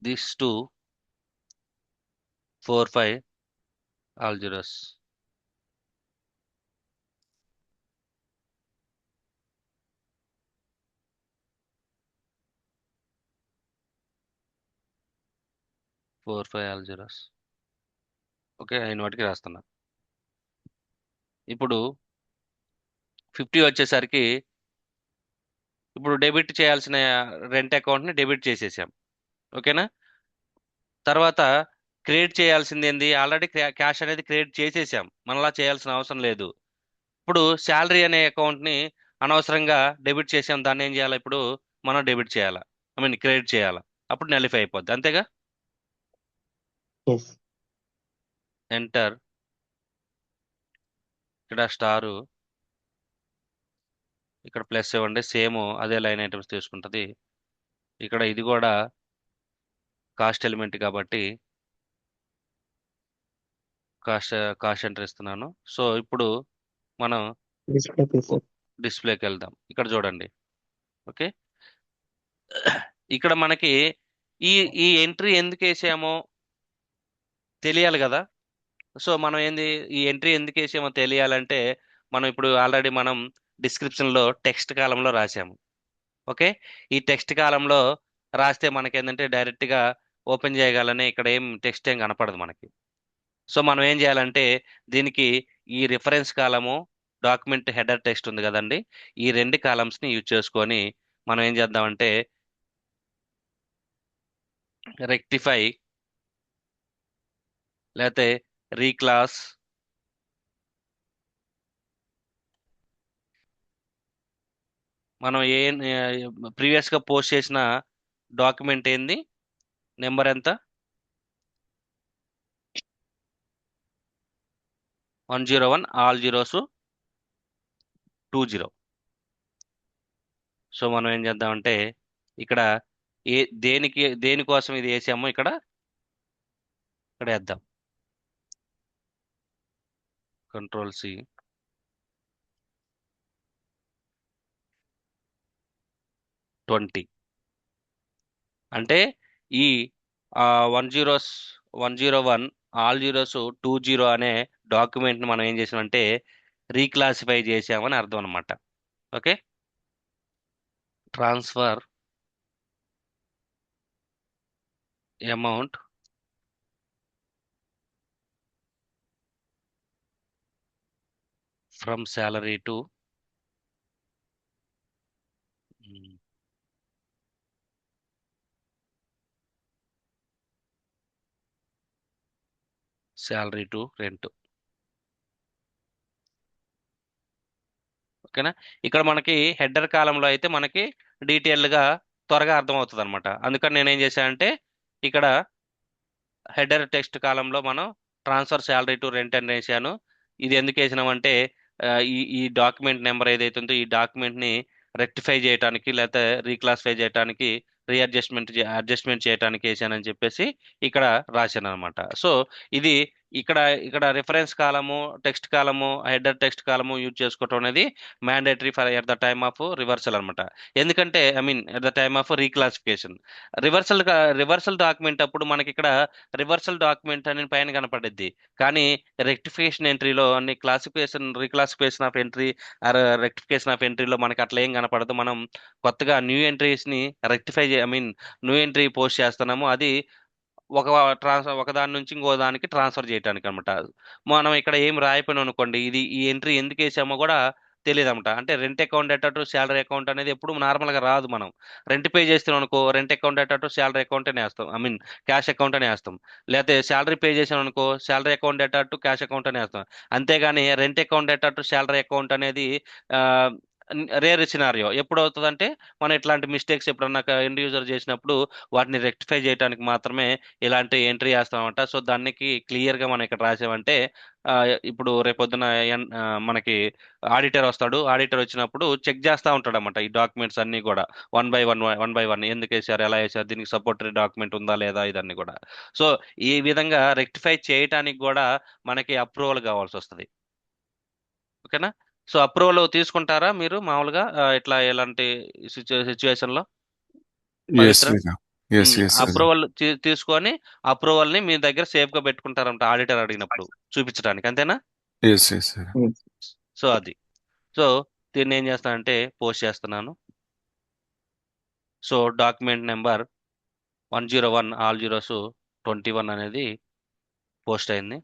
దిస్ టు 45 ఆల్జిరస్. ఓకే, అయిన వాటికి రాస్తున్నా. ఇప్పుడు 50 వచ్చేసరికి ఇప్పుడు డెబిట్ చేయాల్సిన రెంట్ అకౌంట్ని డెబిట్ చేసేసాం. ఓకేనా? తర్వాత క్రియేట్ చేయాల్సింది ఏంది, ఆల్రెడీ క్యాష్ అనేది క్రియేట్ చేసేసాం, మనలా చేయాల్సిన అవసరం లేదు. ఇప్పుడు శాలరీ అనే అకౌంట్ని అనవసరంగా డెబిట్ చేసాం, దాన్ని ఏం చేయాలి ఇప్పుడు మనం డెబిట్ చేయాలా, ఐ మీన్ క్రెడిట్ చేయాలా, అప్పుడు నలిఫై అయిపోద్ది, అంతేగా. ఎస్. ఎంటర్, ఇక్కడ స్టారు, ఇక్కడ ప్లస్ ఇవ్వండి, సేమ్ అదే లైన్ ఐటమ్స్ తీసుకుంటుంది. ఇక్కడ ఇది కూడా కాస్ట్ ఎలిమెంట్ కాబట్టి కాస్ట్ కాస్ట్ ఎంటర్ ఇస్తున్నాను. సో ఇప్పుడు మనం డిస్ప్లే పీసెస్. డిస్ప్లేకి వెళ్దాం. ఇక్కడ చూడండి. ఓకే, ఇక్కడ మనకి ఈ ఈ ఎంట్రీ ఎందుకు వేసామో తెలియాలి కదా. సో మనం ఏంది, ఈ ఎంట్రీ ఎందుకు వేసామో తెలియాలంటే మనం ఇప్పుడు ఆల్రెడీ మనం డిస్క్రిప్షన్లో టెక్స్ట్ కాలంలో రాసాము. ఓకే, ఈ టెక్స్ట్ కాలంలో రాస్తే మనకి ఏంటంటే డైరెక్ట్గా ఓపెన్ చేయగలనే ఇక్కడ ఏం టెక్స్ట్ ఏం కనపడదు మనకి. సో మనం ఏం చేయాలంటే దీనికి ఈ రిఫరెన్స్ కాలము, డాక్యుమెంట్ హెడర్ టెక్స్ట్ ఉంది కదండి, ఈ రెండు కాలమ్స్ని యూజ్ చేసుకొని మనం ఏం చేద్దామంటే రెక్టిఫై లేకపోతే రీక్లాస్ మనం ప్రీవియస్గా పోస్ట్ చేసిన డాక్యుమెంట్ ఏంది, నెంబర్ ఎంత, 101 ఆల్ జీరోస్ 20. సో మనం ఏం చేద్దామంటే ఇక్కడ దేనికోసం ఇది వేసామో ఇక్కడ వేద్దాం. Ctrl+C, అంటే ఈ 101 ఆల్ జీరోస్ 20 అనే డాక్యుమెంట్ని మనం ఏం చేసామంటే రీక్లాసిఫై చేసామని అర్థం అనమాట. Okay, transfer amount from salary to rent. ఓకేనా? ఇక్కడ మనకి హెడర్ కాలంలో అయితే మనకి డీటెయిల్డ్గా త్వరగా అర్థమవుతుంది అనమాట. అందుకని నేను ఏం చేశానంటే ఇక్కడ హెడర్ టెక్స్ట్ కాలంలో మనం ట్రాన్స్ఫర్ శాలరీ టు రెంట్ అని వేసాను. ఇది ఎందుకు వేసినామంటే ఈ డాక్యుమెంట్ నెంబర్ ఏదైతే ఉందో ఈ డాక్యుమెంట్ని రెక్టిఫై చేయడానికి లేకపోతే రీక్లాసిఫై చేయడానికి అడ్జస్ట్మెంట్ చేయడానికి వేసానని చెప్పేసి ఇక్కడ రాశాను అనమాట. సో ఇది ఇక్కడ ఇక్కడ రిఫరెన్స్ కాలము, టెక్స్ట్ కాలము, హెడర్ టెక్స్ట్ కాలము యూజ్ చేసుకోవటం అనేది mandatory for at the time of reversal అనమాట. ఎందుకంటే I mean at the time of reclassification. Reversal document అప్పుడు మనకి ఇక్కడ రివర్సల్ డాక్యుమెంట్ అని పైన కనపడిద్ది, కానీ రెక్టిఫికేషన్ ఎంట్రీలో అన్ని reclassification of entry rectification of ఎంట్రీలో మనకి అట్లా ఏం కనపడదు. మనం కొత్తగా న్యూ ఎంట్రీస్ని న్యూ ఎంట్రీ పోస్ట్ చేస్తున్నాము, అది ఒక దాని నుంచి ఇంకో దానికి ట్రాన్స్ఫర్ చేయడానికి అనమాట. మనం ఇక్కడ ఏం రాయిపోయినా అనుకోండి, ఈ ఎంట్రీ ఎందుకు వేసామో కూడా తెలియదు అనమాట. అంటే రెంట్ అకౌంట్ అటు శాలరీ అకౌంట్ అనేది ఎప్పుడు నార్మల్గా రాదు. మనం రెంట్ పే చేస్తున్నాం అనుకో రెంట్ అకౌంట్ అటు శాలరీ అకౌంట్ అని వేస్తాం, క్యాష్ అకౌంట్ అని వేస్తాం. లేకపోతే శాలరీ పే చేసాం అనుకో శాలరీ అకౌంట్ అటు క్యాష్ అకౌంట్ అని వేస్తాం. అంతేగాని రెంట్ అకౌంట్ అటు శాలరీ అకౌంట్ అనేది రేర్ సినారియో ఎప్పుడు అవుతుందంటే మనం ఇట్లాంటి మిస్టేక్స్ ఎప్పుడన్నా ఎండ్ యూజర్ చేసినప్పుడు వాటిని రెక్టిఫై చేయడానికి మాత్రమే ఇలాంటి ఎంట్రీ చేస్తామంట. సో దానికి క్లియర్ గా మనం ఇక్కడ రాసామంటే ఆ, ఇప్పుడు రేపొద్దున మనకి ఆడిటర్ వస్తాడు. ఆడిటర్ వచ్చినప్పుడు చెక్ చేస్తా ఉంటాడు అన్నమాట ఈ డాక్యుమెంట్స్ అన్ని కూడా వన్ బై వన్ ఎందుకు వేసారు, ఎలా వేసారు, దీనికి సపోర్టరీ డాక్యుమెంట్ ఉందా లేదా, ఇదన్నీ కూడా. సో ఈ విధంగా రెక్టిఫై చేయటానికి కూడా మనకి అప్రూవల్ కావాల్సి వస్తుంది. ఓకేనా? సో అప్రూవల్ తీసుకుంటారా మీరు మామూలుగా ఇట్లా ఎలాంటి సిచ్యువేషన్ లో Yes, పవిత్ర? Sridhar. Yes, yes, Sridhar. Approval తీసుకొని అప్రూవల్ ని మీ దగ్గర సేఫ్ గా పెట్టుకుంటారంట ఆడిటర్ అడిగినప్పుడు చూపించడానికి, అంతేనా? Yes, yes, Sridhar. Yes. So అది. సో దీన్ని ఏం చేస్తానంటే పోస్ట్ చేస్తున్నాను. So document number 101 all zeros 21 అనేది పోస్ట్ అయింది.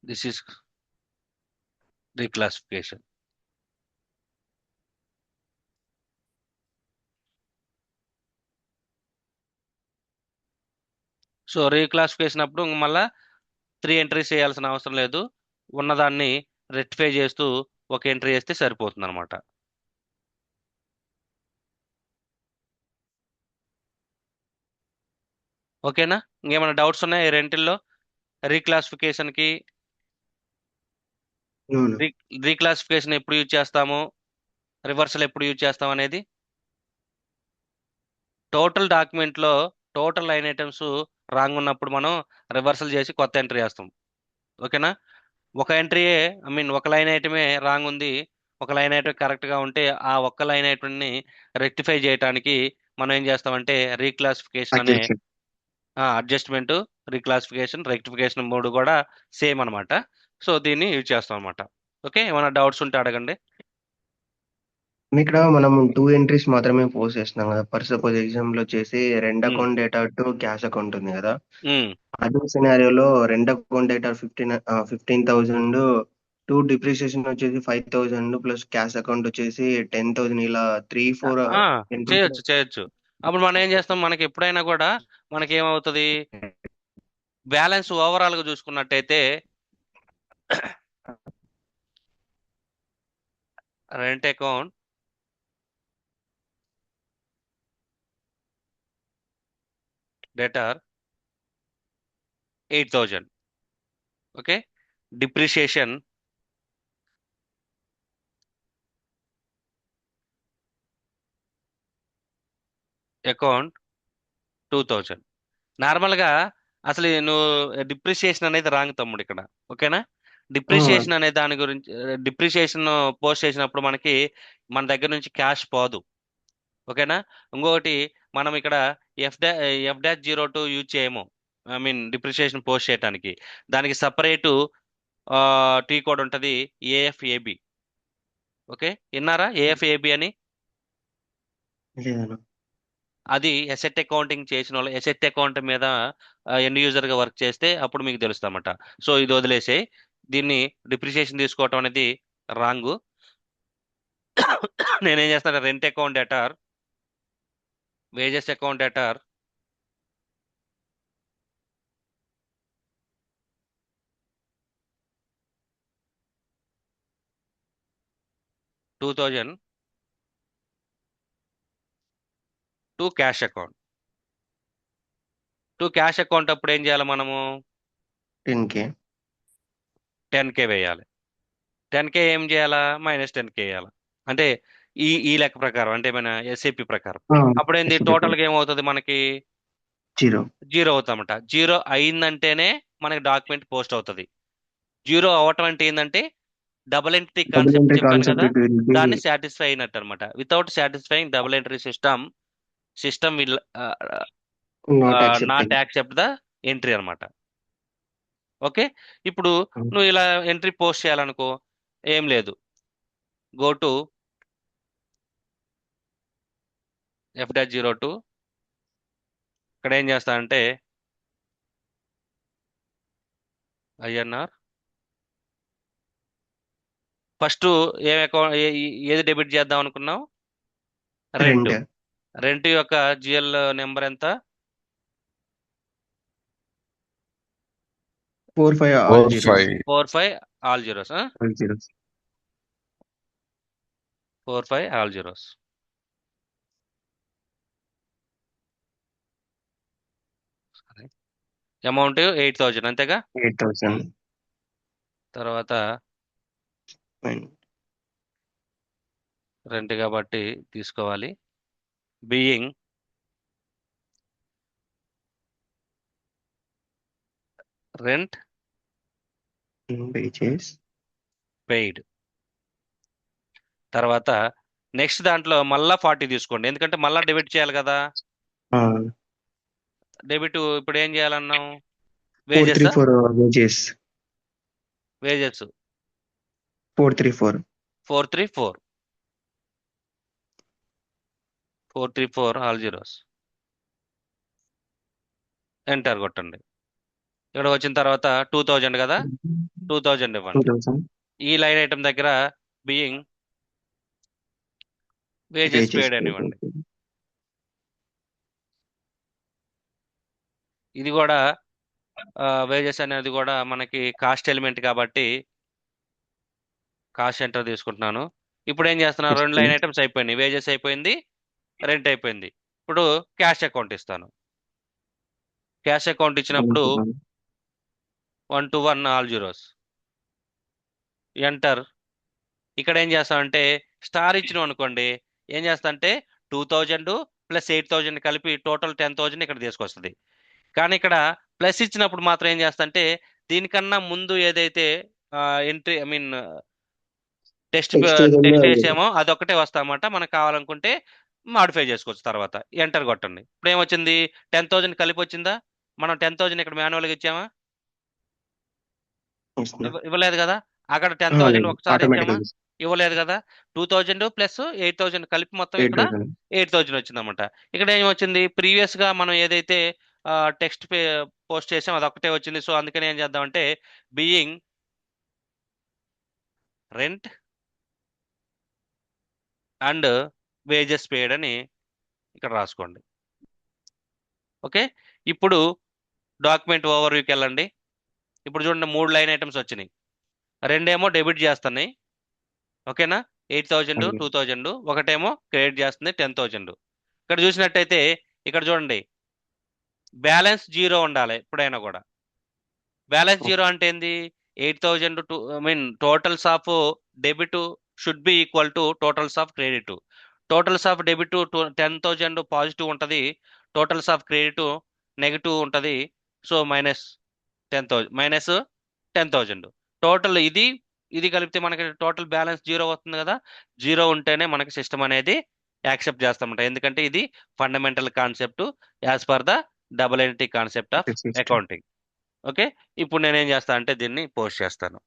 This is reclassification. So reclassification అప్పుడు మళ్ళా 3 ఎంట్రీస్ చేయాల్సిన అవసరం లేదు. ఉన్నదాన్ని రెక్టిఫై చేస్తూ ఒక ఎంట్రీ చేస్తే సరిపోతుంది అనమాట. ఓకేనా? ఇంకేమైనా డౌట్స్ ఉన్నాయా ఈ రెంటిల్లో? రీక్లాసిఫికేషన్ కి అవును. రీక్లాసిఫికేషన్ ఎప్పుడు యూజ్ చేస్తాము, రివర్సల్ ఎప్పుడు యూజ్ చేస్తాం అనేది? టోటల్ డాక్యుమెంట్ లో టోటల్ లైన్ ఐటమ్స్ రాంగ్ ఉన్నప్పుడు మనం రివర్సల్ చేసి కొత్త ఎంట్రీ చేస్తాం. ఓకేనా? ఒక ఎంట్రీయే ఒక లైన్ ఐటమే రాంగ్ ఉంది, ఒక లైన్ ఐటమ్ కరెక్ట్ గా ఉంటే ఆ ఒక్క లైన్ ఐటమ్ ని రెక్టిఫై చేయడానికి మనం ఏం చేస్తామంటే రీక్లాసిఫికేషన్ అనే Accuracy. అడ్జస్ట్మెంట్, రీక్లాసిఫికేషన్, రెక్టిఫికేషన్ మూడు కూడా సేమ్ అన్నమాట. సో దీన్ని యూజ్ చేస్తాం అన్నమాట. ఓకే, ఏమైనా డౌట్స్ ఉంటే అడగండి. ఇక్కడ మనం 2 ఎంట్రీస్ మాత్రమే పోస్ట్ చేస్తున్నాం కదా. ఫర్ సపోజ్ ఎగ్జామ్ లో వచ్చేసి రెండు ఉమ్, అకౌంట్ డేటా టు క్యాష్ అకౌంట్ ఉంది కదా. ఉమ్, అదే సినారియోలో రెండు అకౌంట్ డేటా 15,000, టూ డిప్రిసియేషన్ వచ్చేసి 5,000 ప్లస్ క్యాష్ అకౌంట్ వచ్చేసి 10,000, ఇలా 3-4 ఆ, ఎంట్రీస్. చేయొచ్చు చేయొచ్చు. అప్పుడు మనం ఏం చేస్తాం, మనకి ఎప్పుడైనా కూడా మనకి ఏమవుతుంది, బ్యాలెన్స్ ఓవరాల్ గా చూసుకున్నట్టయితే rent account debtor 8,000. Okay, depreciation account 2,000. నార్మల్గా అసలు నువ్వు డిప్రిషియేషన్ అనేది రాంగ్ తమ్ముడు ఇక్కడ. ఓకేనా? డిప్రిషియేషన్ అనే దాని గురించి, డిప్రిషియేషన్ పోస్ట్ చేసినప్పుడు మనకి మన దగ్గర నుంచి క్యాష్ పోదు. ఓకేనా? ఇంకొకటి, మనం ఇక్కడ F-02 యూజ్ చేయము, డిప్రిషియేషన్ పోస్ట్ చేయడానికి. దానికి సపరేటు టీ కోడ్ ఉంటుంది, ఏఎఫ్ఏబి. ఓకే, విన్నారా ఏఎఫ్ఏబి అని? లేదన్న. అది ఎసెట్ అకౌంటింగ్ చేసిన వాళ్ళు, ఎసెట్ అకౌంట్ మీద ఎండ్ యూజర్ గా వర్క్ చేస్తే అప్పుడు మీకు తెలుస్తామట. సో ఇది వదిలేసే, దీన్ని డిప్రిసియేషన్ తీసుకోవటం అనేది రాంగ్. నేనేం చేస్తాను, rent account debtor, wages account debtor, $2,000 to cash account. To cash account అప్పుడు ఏం చేయాలి మనము? 10K. 10K వేయాలి. 10K ఏం చేయాలా? -10K వేయాలి. అంటే ఈ లెక్క ప్రకారం, అంటే మన ఎస్ఏపి ప్రకారం. అప్పుడు ఏంది, టోటల్ గా ఏమవుతుంది మనకి? 0. జీరో అవుతామట. జీరో అయిందంటేనే మనకి డాక్యుమెంట్ పోస్ట్ అవుతుంది. జీరో అవటం అంటే ఏంటంటే double entry double concept entry చెప్పాను కాన్సెప్ట్ కదా, ఇట్ విల్ బి దాన్ని సాటిస్ఫై అయినట్టు అనమాట. Without satisfying double entry system will not not accepting. Accept the entry అనమాట. ఓకే, ఇప్పుడు నువ్వు ఇలా ఎంట్రీ పోస్ట్ చేయాలనుకో, ఏం లేదు, గో టు F-02. ఇక్కడ ఏం చేస్తా అంటే ఐఎన్ఆర్ ఫస్ట్, ఏం అకౌంట్ ఏది డెబిట్ చేద్దాం అనుకున్నావు? రెంట్ రెంట్ రెంట్ యొక్క జిఎల్ నెంబర్ ఎంత? 45 all four zeros. Five 45 all zeros. All zeros. 45 all zeros. Amount 8,000 అంతేగా. 8,000. తర్వాత Fine. రెంట్ కాబట్టి తీసుకోవాలి. Being rent Wages. పెయిడ్. తర్వాత నెక్స్ట్ దాంట్లో మళ్ళా 40 తీసుకోండి, ఎందుకంటే మళ్ళా డెబిట్ చేయాలి కదా. డెబిట్ ఇప్పుడు ఏం చేయాలన్నాం? Wages. 434 wages. Wages 434. 434 434 all zeros. Enter కొట్టండి. ఇక్కడ వచ్చిన తర్వాత 2000 కదా, 2000 ఇవ్వండి. 2,000. ఈ లైన్ ఐటమ్ దగ్గర బీయింగ్ వేజెస్ Wages పేడ్ అని paid. ఇవ్వండి. ఇది కూడా వేజెస్ అనేది కూడా మనకి కాస్ట్ ఎలిమెంట్ కాబట్టి కాస్ట్ సెంటర్ తీసుకుంటున్నాను. ఇప్పుడు ఏం చేస్తున్నాను? రెండు లైన్ ఐటమ్స్ అయిపోయినాయి. వేజెస్ అయిపోయింది, రెంట్ అయిపోయింది. ఇప్పుడు క్యాష్ అకౌంట్ ఇస్తాను. క్యాష్ అకౌంట్ ఇచ్చినప్పుడు 1 to 1 ఆల్ జీరోస్. ఎంటర్. ఇక్కడ ఏం చేస్తామంటే స్టార్ ఇచ్చినాం అనుకోండి, ఏం చేస్తా అంటే 2000 ప్లస్ 8,000 కలిపి టోటల్ 10,000 ఇక్కడ తీసుకొస్తుంది. కానీ ఇక్కడ ప్లస్ ఇచ్చినప్పుడు మాత్రం ఏం చేస్తా అంటే దీనికన్నా ముందు ఏదైతే ఎంట్రీ టెక్స్ట్ టెక్స్ట్ వేసామో అదొక్కటే వస్తామట. మనకు కావాలనుకుంటే మాడిఫై చేసుకోవచ్చు. తర్వాత ఎంటర్ కొట్టండి. ఇప్పుడు ఏమొచ్చింది? 10,000 కలిపి వచ్చిందా? మనం 10,000 ఇక్కడ మాన్యువల్గా ఇచ్చామా? ఇవ్వలేదు కదా. అక్కడ 10,000 ఒకసారి ఇచ్చామా? ఇవ్వలేదు కదా. 2000 ప్లస్ 8,000 కలిపి మొత్తం ఇక్కడ 8,000 వచ్చిందన్నమాట. ఇక్కడ ఏమొచ్చింది? ప్రీవియస్ గా మనం ఏదైతే టెక్స్ట్ పోస్ట్ చేసాం అదొక్కటే వచ్చింది. సో అందుకని ఏం చేద్దామంటే బీయింగ్ రెంట్ అండ్ వేజెస్ పేడ్ అని ఇక్కడ రాసుకోండి. ఓకే. ఇప్పుడు డాక్యుమెంట్ ఓవర్వ్యూకి వెళ్ళండి. ఇప్పుడు చూడండి 3 లైన్ ఐటమ్స్ వచ్చినాయి. రెండేమో డెబిట్ చేస్తున్నాయి, ఓకేనా, 8,000 2,000. ఒకటేమో క్రెడిట్ చేస్తుంది 10,000. ఇక్కడ చూసినట్టయితే ఇక్కడ చూడండి బ్యాలెన్స్ 0 ఉండాలి ఎప్పుడైనా కూడా. బ్యాలెన్స్ 0 అంటే ఏంది? 8,000 totals of debit should be equal to totals of credit. Totals of debit 10,000 positive ఉంటుంది, టోటల్స్ ఆఫ్ క్రెడిట్ నెగిటివ్ ఉంటుంది. సో -10,000 టోటల్ ఇది కలిపితే మనకి టోటల్ బ్యాలెన్స్ 0 వస్తుంది కదా. 0 ఉంటేనే మనకి సిస్టమ్ అనేది యాక్సెప్ట్ చేస్తామంట. ఎందుకంటే ఇది fundamental concept as per the double entry concept of accounting. Okay. ఇప్పుడు నేనేం చేస్తా అంటే దీన్ని పోస్ట్ చేస్తాను.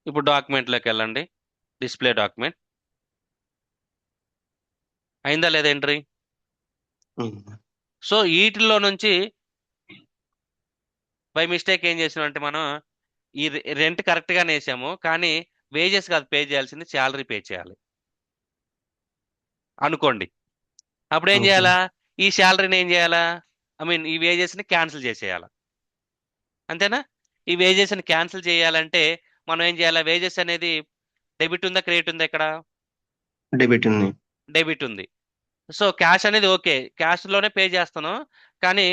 ఇప్పుడు డాక్యుమెంట్లోకి వెళ్ళండి. డిస్ప్లే డాక్యుమెంట్ అయిందా లేదా ఎంట్రీ? సో వీటిల్లో నుంచి బై మిస్టేక్ ఏం చేసినామంటే మనం ఈ రెంట్ కరెక్ట్ గానే వేసాము, కానీ వేజెస్ కాదు పే చేయాల్సింది, శాలరీ పే చేయాలి అనుకోండి. అప్పుడు ఏం చేయాలా? ఈ శాలరీని ఏం చేయాలా? ఈ వేజెస్ ని క్యాన్సిల్ చేసేయాలా. అంతేనా? ఈ వేజెస్ ని క్యాన్సిల్ చేయాలంటే మనం ఏం చేయాలా? వేజెస్ అనేది డెబిట్ ఉందా క్రెడిట్ ఉందా? ఇక్కడ డెబిట్ ఉంది. డెబిట్ ఉంది. సో క్యాష్ అనేది ఓకే, క్యాష్ లోనే పే చేస్తాను, కానీ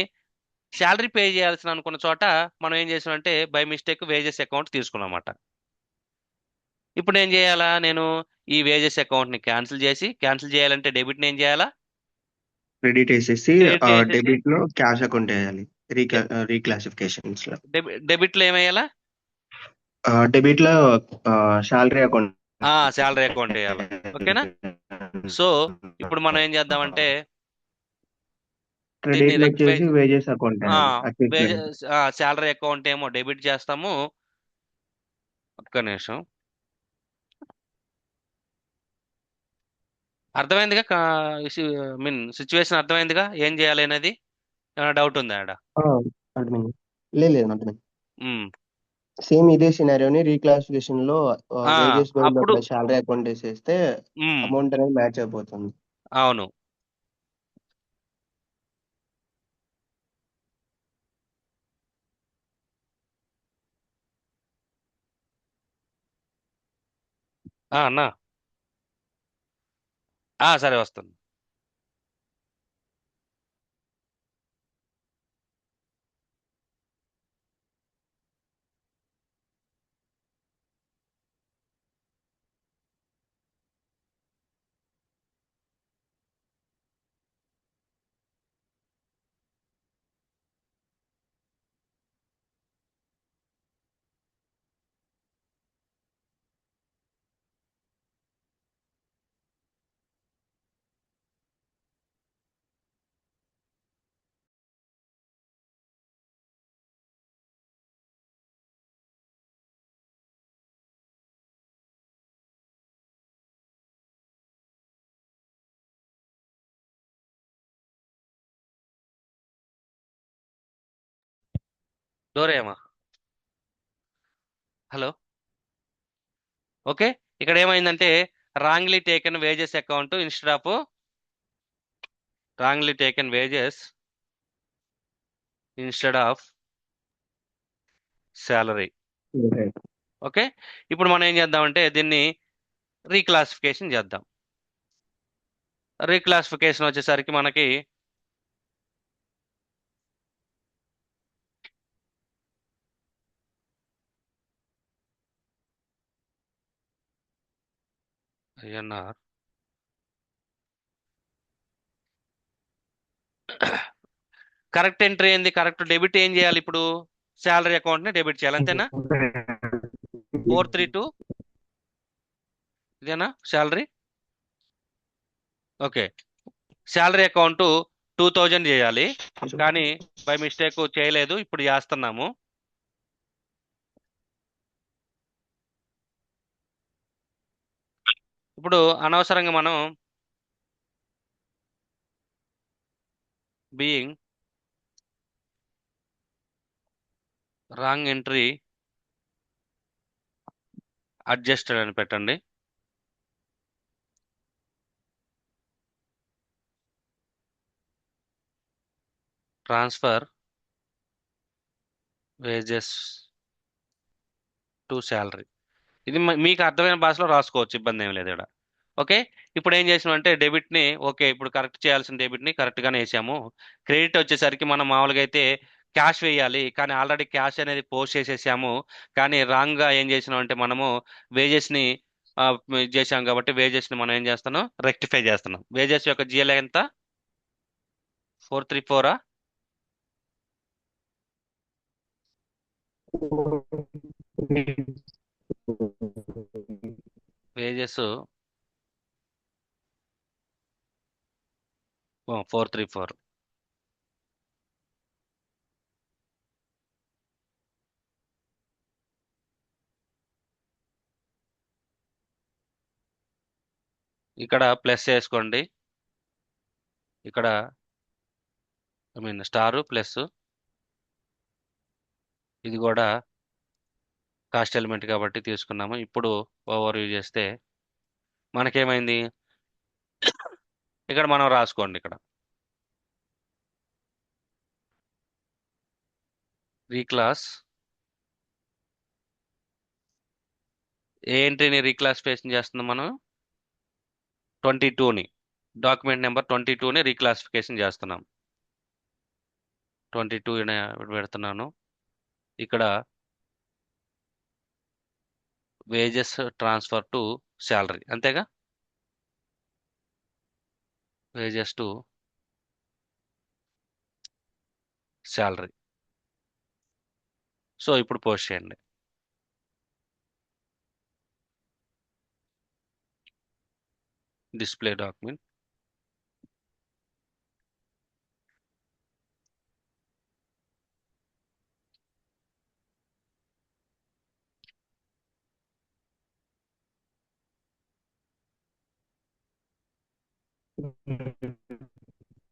శాలరీ పే చేయాల్సిన అనుకున్న చోట మనం ఏం చేసామంటే బై మిస్టేక్ వేజెస్ అకౌంట్ తీసుకున్నమాట. ఇప్పుడు ఏం చేయాలా? నేను ఈ వేజెస్ అకౌంట్ ని క్యాన్సిల్ చేయాలంటే డెబిట్ ని ఏం చేయాలా? క్రెడిట్ వేసేసి డెబిట్ లో క్యాష్ అకౌంట్ వేయాలి. రీక్లాసిఫికేషన్స్ లో డెబిట్ లో ఏమేయాలా? డెబిట్ లో శాలరీ అకౌంట్ శాలరీ అకౌంట్ వేయాలి. ఓకేనా. సో ఇప్పుడు మనం ఏం చేద్దామంటే క్రెడిట్ వచ్చేసి వేజెస్ అకౌంట్ శాలరీ అకౌంట్ ఏమో డెబిట్ చేస్తాము. ఒక్క నిమిషం. అర్థమైందిగా? సిచ్యువేషన్ అర్థమైందిగా ఏం చేయాలి అనేది? ఏమైనా డౌట్ ఉందా ఆడ? అర్థమైంది. లేదు అర్థమైంది. సేమ్ ఇదే సినారియోని రీక్లాసిఫికేషన్ లో ఆ వేజెస్ బదులు అప్పుడు అక్కడ శాలరీ అకౌంట్ వేసేస్తే ఉమ్, అమౌంట్ అనేది మ్యాచ్ అయిపోతుంది. అవును. అన్నా సరే వస్తాను. డోరేమా, హలో. ఓకే, ఇక్కడ ఏమైందంటే wrongly taken wages account instead of wrongly taken wages instead of salary. Okay, ఇప్పుడు మనం ఏం చేద్దామంటే దీన్ని రీక్లాసిఫికేషన్ చేద్దాం. రీక్లాసిఫికేషన్ వచ్చేసరికి మనకి ఐఎన్ఆర్ కరెక్ట్ ఎంట్రీ ఏంది, కరెక్ట్ డెబిట్ ఏం చేయాలి ఇప్పుడు, శాలరీ అకౌంట్ ని డెబిట్ చేయాలి అంతేనా. 432 ఇదేనా శాలరీ. ఓకే, శాలరీ అకౌంట్ 2000 చేయాలి, కానీ బై మిస్టేక్ చేయలేదు, ఇప్పుడు చేస్తున్నాము. ఇప్పుడు అనవసరంగా మనం బీయింగ్ రాంగ్ ఎంట్రీ అడ్జస్టెడ్ అని పెట్టండి. Transfer wages to salary. ఇది మీకు అర్థమైన భాషలో రాసుకోవచ్చు, ఇబ్బంది ఏం లేదు ఇక్కడ. ఓకే, ఇప్పుడు ఏం చేసినాం అంటే డెబిట్ ని ఓకే ఇప్పుడు కరెక్ట్ చేయాల్సిన డెబిట్ ని కరెక్ట్ గానే వేసాము. క్రెడిట్ వచ్చేసరికి మనం మామూలుగా అయితే క్యాష్ వేయాలి, కానీ ఆల్రెడీ క్యాష్ అనేది పోస్ట్ చేసేసాము. కానీ రాంగ్ గా ఏం చేసినాం అంటే మనము వేజెస్ ని ఇది చేసాం కాబట్టి వేజెస్ ని మనం ఏం చేస్తున్నాం, రెక్టిఫై చేస్తున్నాం. వేజెస్ యొక్క జిఎల్ ఎంత, 434. వేజెస్ 434. ఇక్కడ ప్లస్ చేసుకోండి, ఇక్కడ ఐ మీన్ స్టారు ప్లస్, ఇది కూడా కాస్ట్ ఎలిమెంట్ కాబట్టి తీసుకున్నాము. ఇప్పుడు ఓవర్ వ్యూ చేస్తే మనకేమైంది, ఇక్కడ మనం రాసుకోండి, ఇక్కడ రీక్లాస్ ఏ ఎంట్రీని రీక్లాసిఫికేషన్ చేస్తున్నాం మనం, 22ని, డాక్యుమెంట్ నెంబర్ 22ని రీక్లాసిఫికేషన్ చేస్తున్నాం. 22 పెడుతున్నాను. ఇక్కడ వేజెస్ ట్రాన్స్ఫర్ టు శాలరీ, అంతేగా, వేజెస్ టు శాలరీ. సో ఇప్పుడు పోస్ట్ చేయండి. Display document.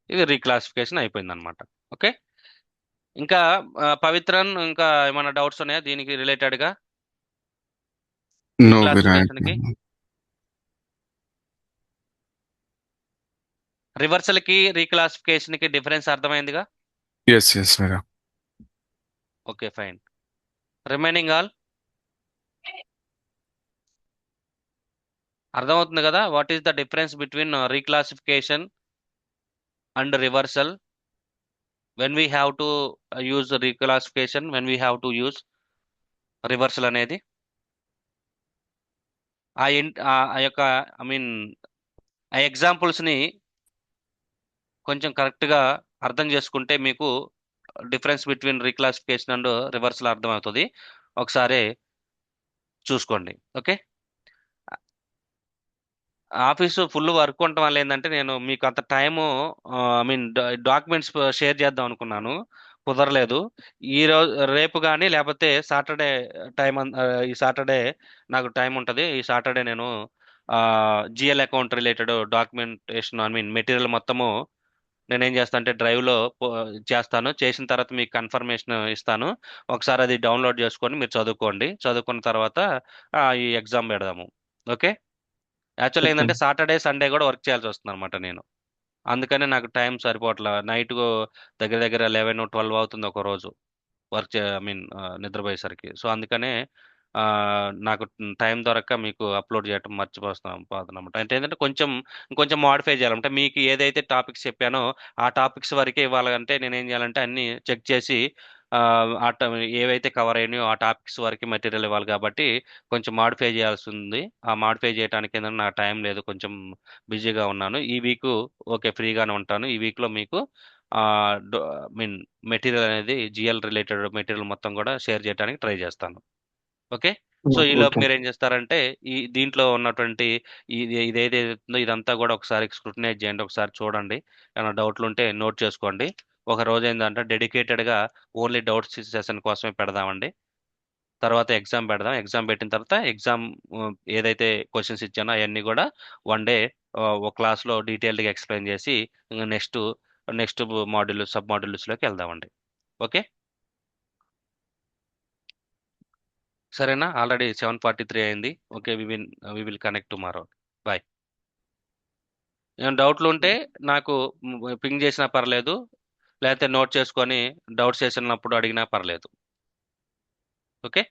ఇది రీక్లాసిఫికేషన్ అయిపోయింది అనమాట. ఓకే, ఇంకా పవిత్రన్ ఇంకా ఏమైనా డౌట్స్ ఉన్నాయా దీనికి రిలేటెడ్ గా No, Virat. రీక్లాసిఫికేషన్ కి? రివర్సల్ కి రీక్లాసిఫికేషన్ కి డిఫరెన్స్ అర్థమైందిగా? Yes, yes, Virat. Okay fine. Remaining all అర్థమవుతుంది కదా? What is the difference between reclassification and reversal, when we have to use reclassification, when we have to use reversal అనేది ఆ యొక్క I mean ఆ ఎగ్జాంపుల్స్ని కొంచెం కరెక్ట్గా అర్థం చేసుకుంటే మీకు difference between reclassification and reversal అర్థమవుతుంది. ఒకసారి చూసుకోండి. ఓకే, ఆఫీసు ఫుల్ వర్క్ ఉండటం వల్ల ఏంటంటే నేను మీకు అంత time I mean documents share చేద్దాం అనుకున్నాను, కుదరలేదు. ఈ రోజు రేపు కానీ లేకపోతే సాటర్డే ఈ సాటర్డే నాకు టైం ఉంటుంది. ఈ సాటర్డే నేను GL account related documentation I mean material మొత్తము నేనేం చేస్తాను అంటే డ్రైవ్లో చేస్తాను. చేసిన తర్వాత మీకు కన్ఫర్మేషన్ ఇస్తాను. ఒకసారి అది డౌన్లోడ్ చేసుకొని మీరు చదువుకోండి. చదువుకున్న తర్వాత ఈ ఎగ్జామ్ పెడదాము. Okay, actual okay. ఏంటంటే సాటర్డే సండే కూడా వర్క్ చేయాల్సి వస్తుంది అనమాట నేను. అందుకనే నాకు టైం సరిపోవట్లా. నైట్ దగ్గర దగ్గర 11-12 అవుతుంది ఒక రోజు ఐ మీన్ నిద్రపోయేసరికి. సో అందుకనే ఆ, నాకు టైం దొరక్క మీకు అప్లోడ్ చేయటం మర్చిపోతున్నాం పోతున్నమాట. అంటే ఏంటంటే కొంచెం మాడిఫై చేయాలంటే మీకు ఏదైతే టాపిక్స్ చెప్పానో ఆ టాపిక్స్ వరకే ఇవ్వాలంటే నేను ఏం చేయాలంటే అన్ని చెక్ చేసి ఆ, ఏవైతే కవర్ అయినాయో ఆ టాపిక్స్ వరకు మెటీరియల్ ఇవ్వాలి కాబట్టి కొంచెం మాడిఫై చేయాల్సి ఉంది. ఆ మాడిఫై చేయడానికి ఏంటంటే నాకు టైం లేదు, కొంచెం బిజీగా ఉన్నాను. ఈ వీక్ ఓకే ఫ్రీగానే ఉంటాను. ఈ వీక్లో మీకు మీన్ మెటీరియల్ అనేది జిఎల్ రిలేటెడ్ మెటీరియల్ మొత్తం కూడా షేర్ చేయడానికి ట్రై చేస్తాను. ఓకే, సో ఈలోపు ఓకే. మీరు ఏం చేస్తారంటే ఈ దీంట్లో ఉన్నటువంటి ఇదేదైతే ఉందో ఇదంతా కూడా ఒకసారి స్క్రూటినైజ్ చేయండి, ఒకసారి చూడండి. ఏమైనా డౌట్లు ఉంటే నోట్ చేసుకోండి. ఒక రోజు ఏంటంటే డెడికేటెడ్గా ఓన్లీ డౌట్స్ సెషన్ కోసమే పెడదామండి. తర్వాత ఎగ్జామ్ పెడదాం. ఎగ్జామ్ పెట్టిన తర్వాత ఎగ్జామ్ ఏదైతే క్వశ్చన్స్ ఇచ్చానో అవన్నీ కూడా వన్ డే ఒక క్లాస్లో డీటెయిల్డ్గా ఎక్స్ప్లెయిన్ చేసి నెక్స్ట్ నెక్స్ట్ సబ్ మాడ్యూల్స్లోకి వెళ్దామండి. ఓకే, సరేనా? ఆల్రెడీ 7:43 అయింది. Okay, we will connect tomorrow. Bye. ఏమైనా డౌట్లు ఉంటే నాకు పింగ్ చేసినా పర్లేదు, లేకపోతే నోట్ చేసుకొని డౌట్స్ చేసినప్పుడు అడిగినా పర్లేదు. ఓకే.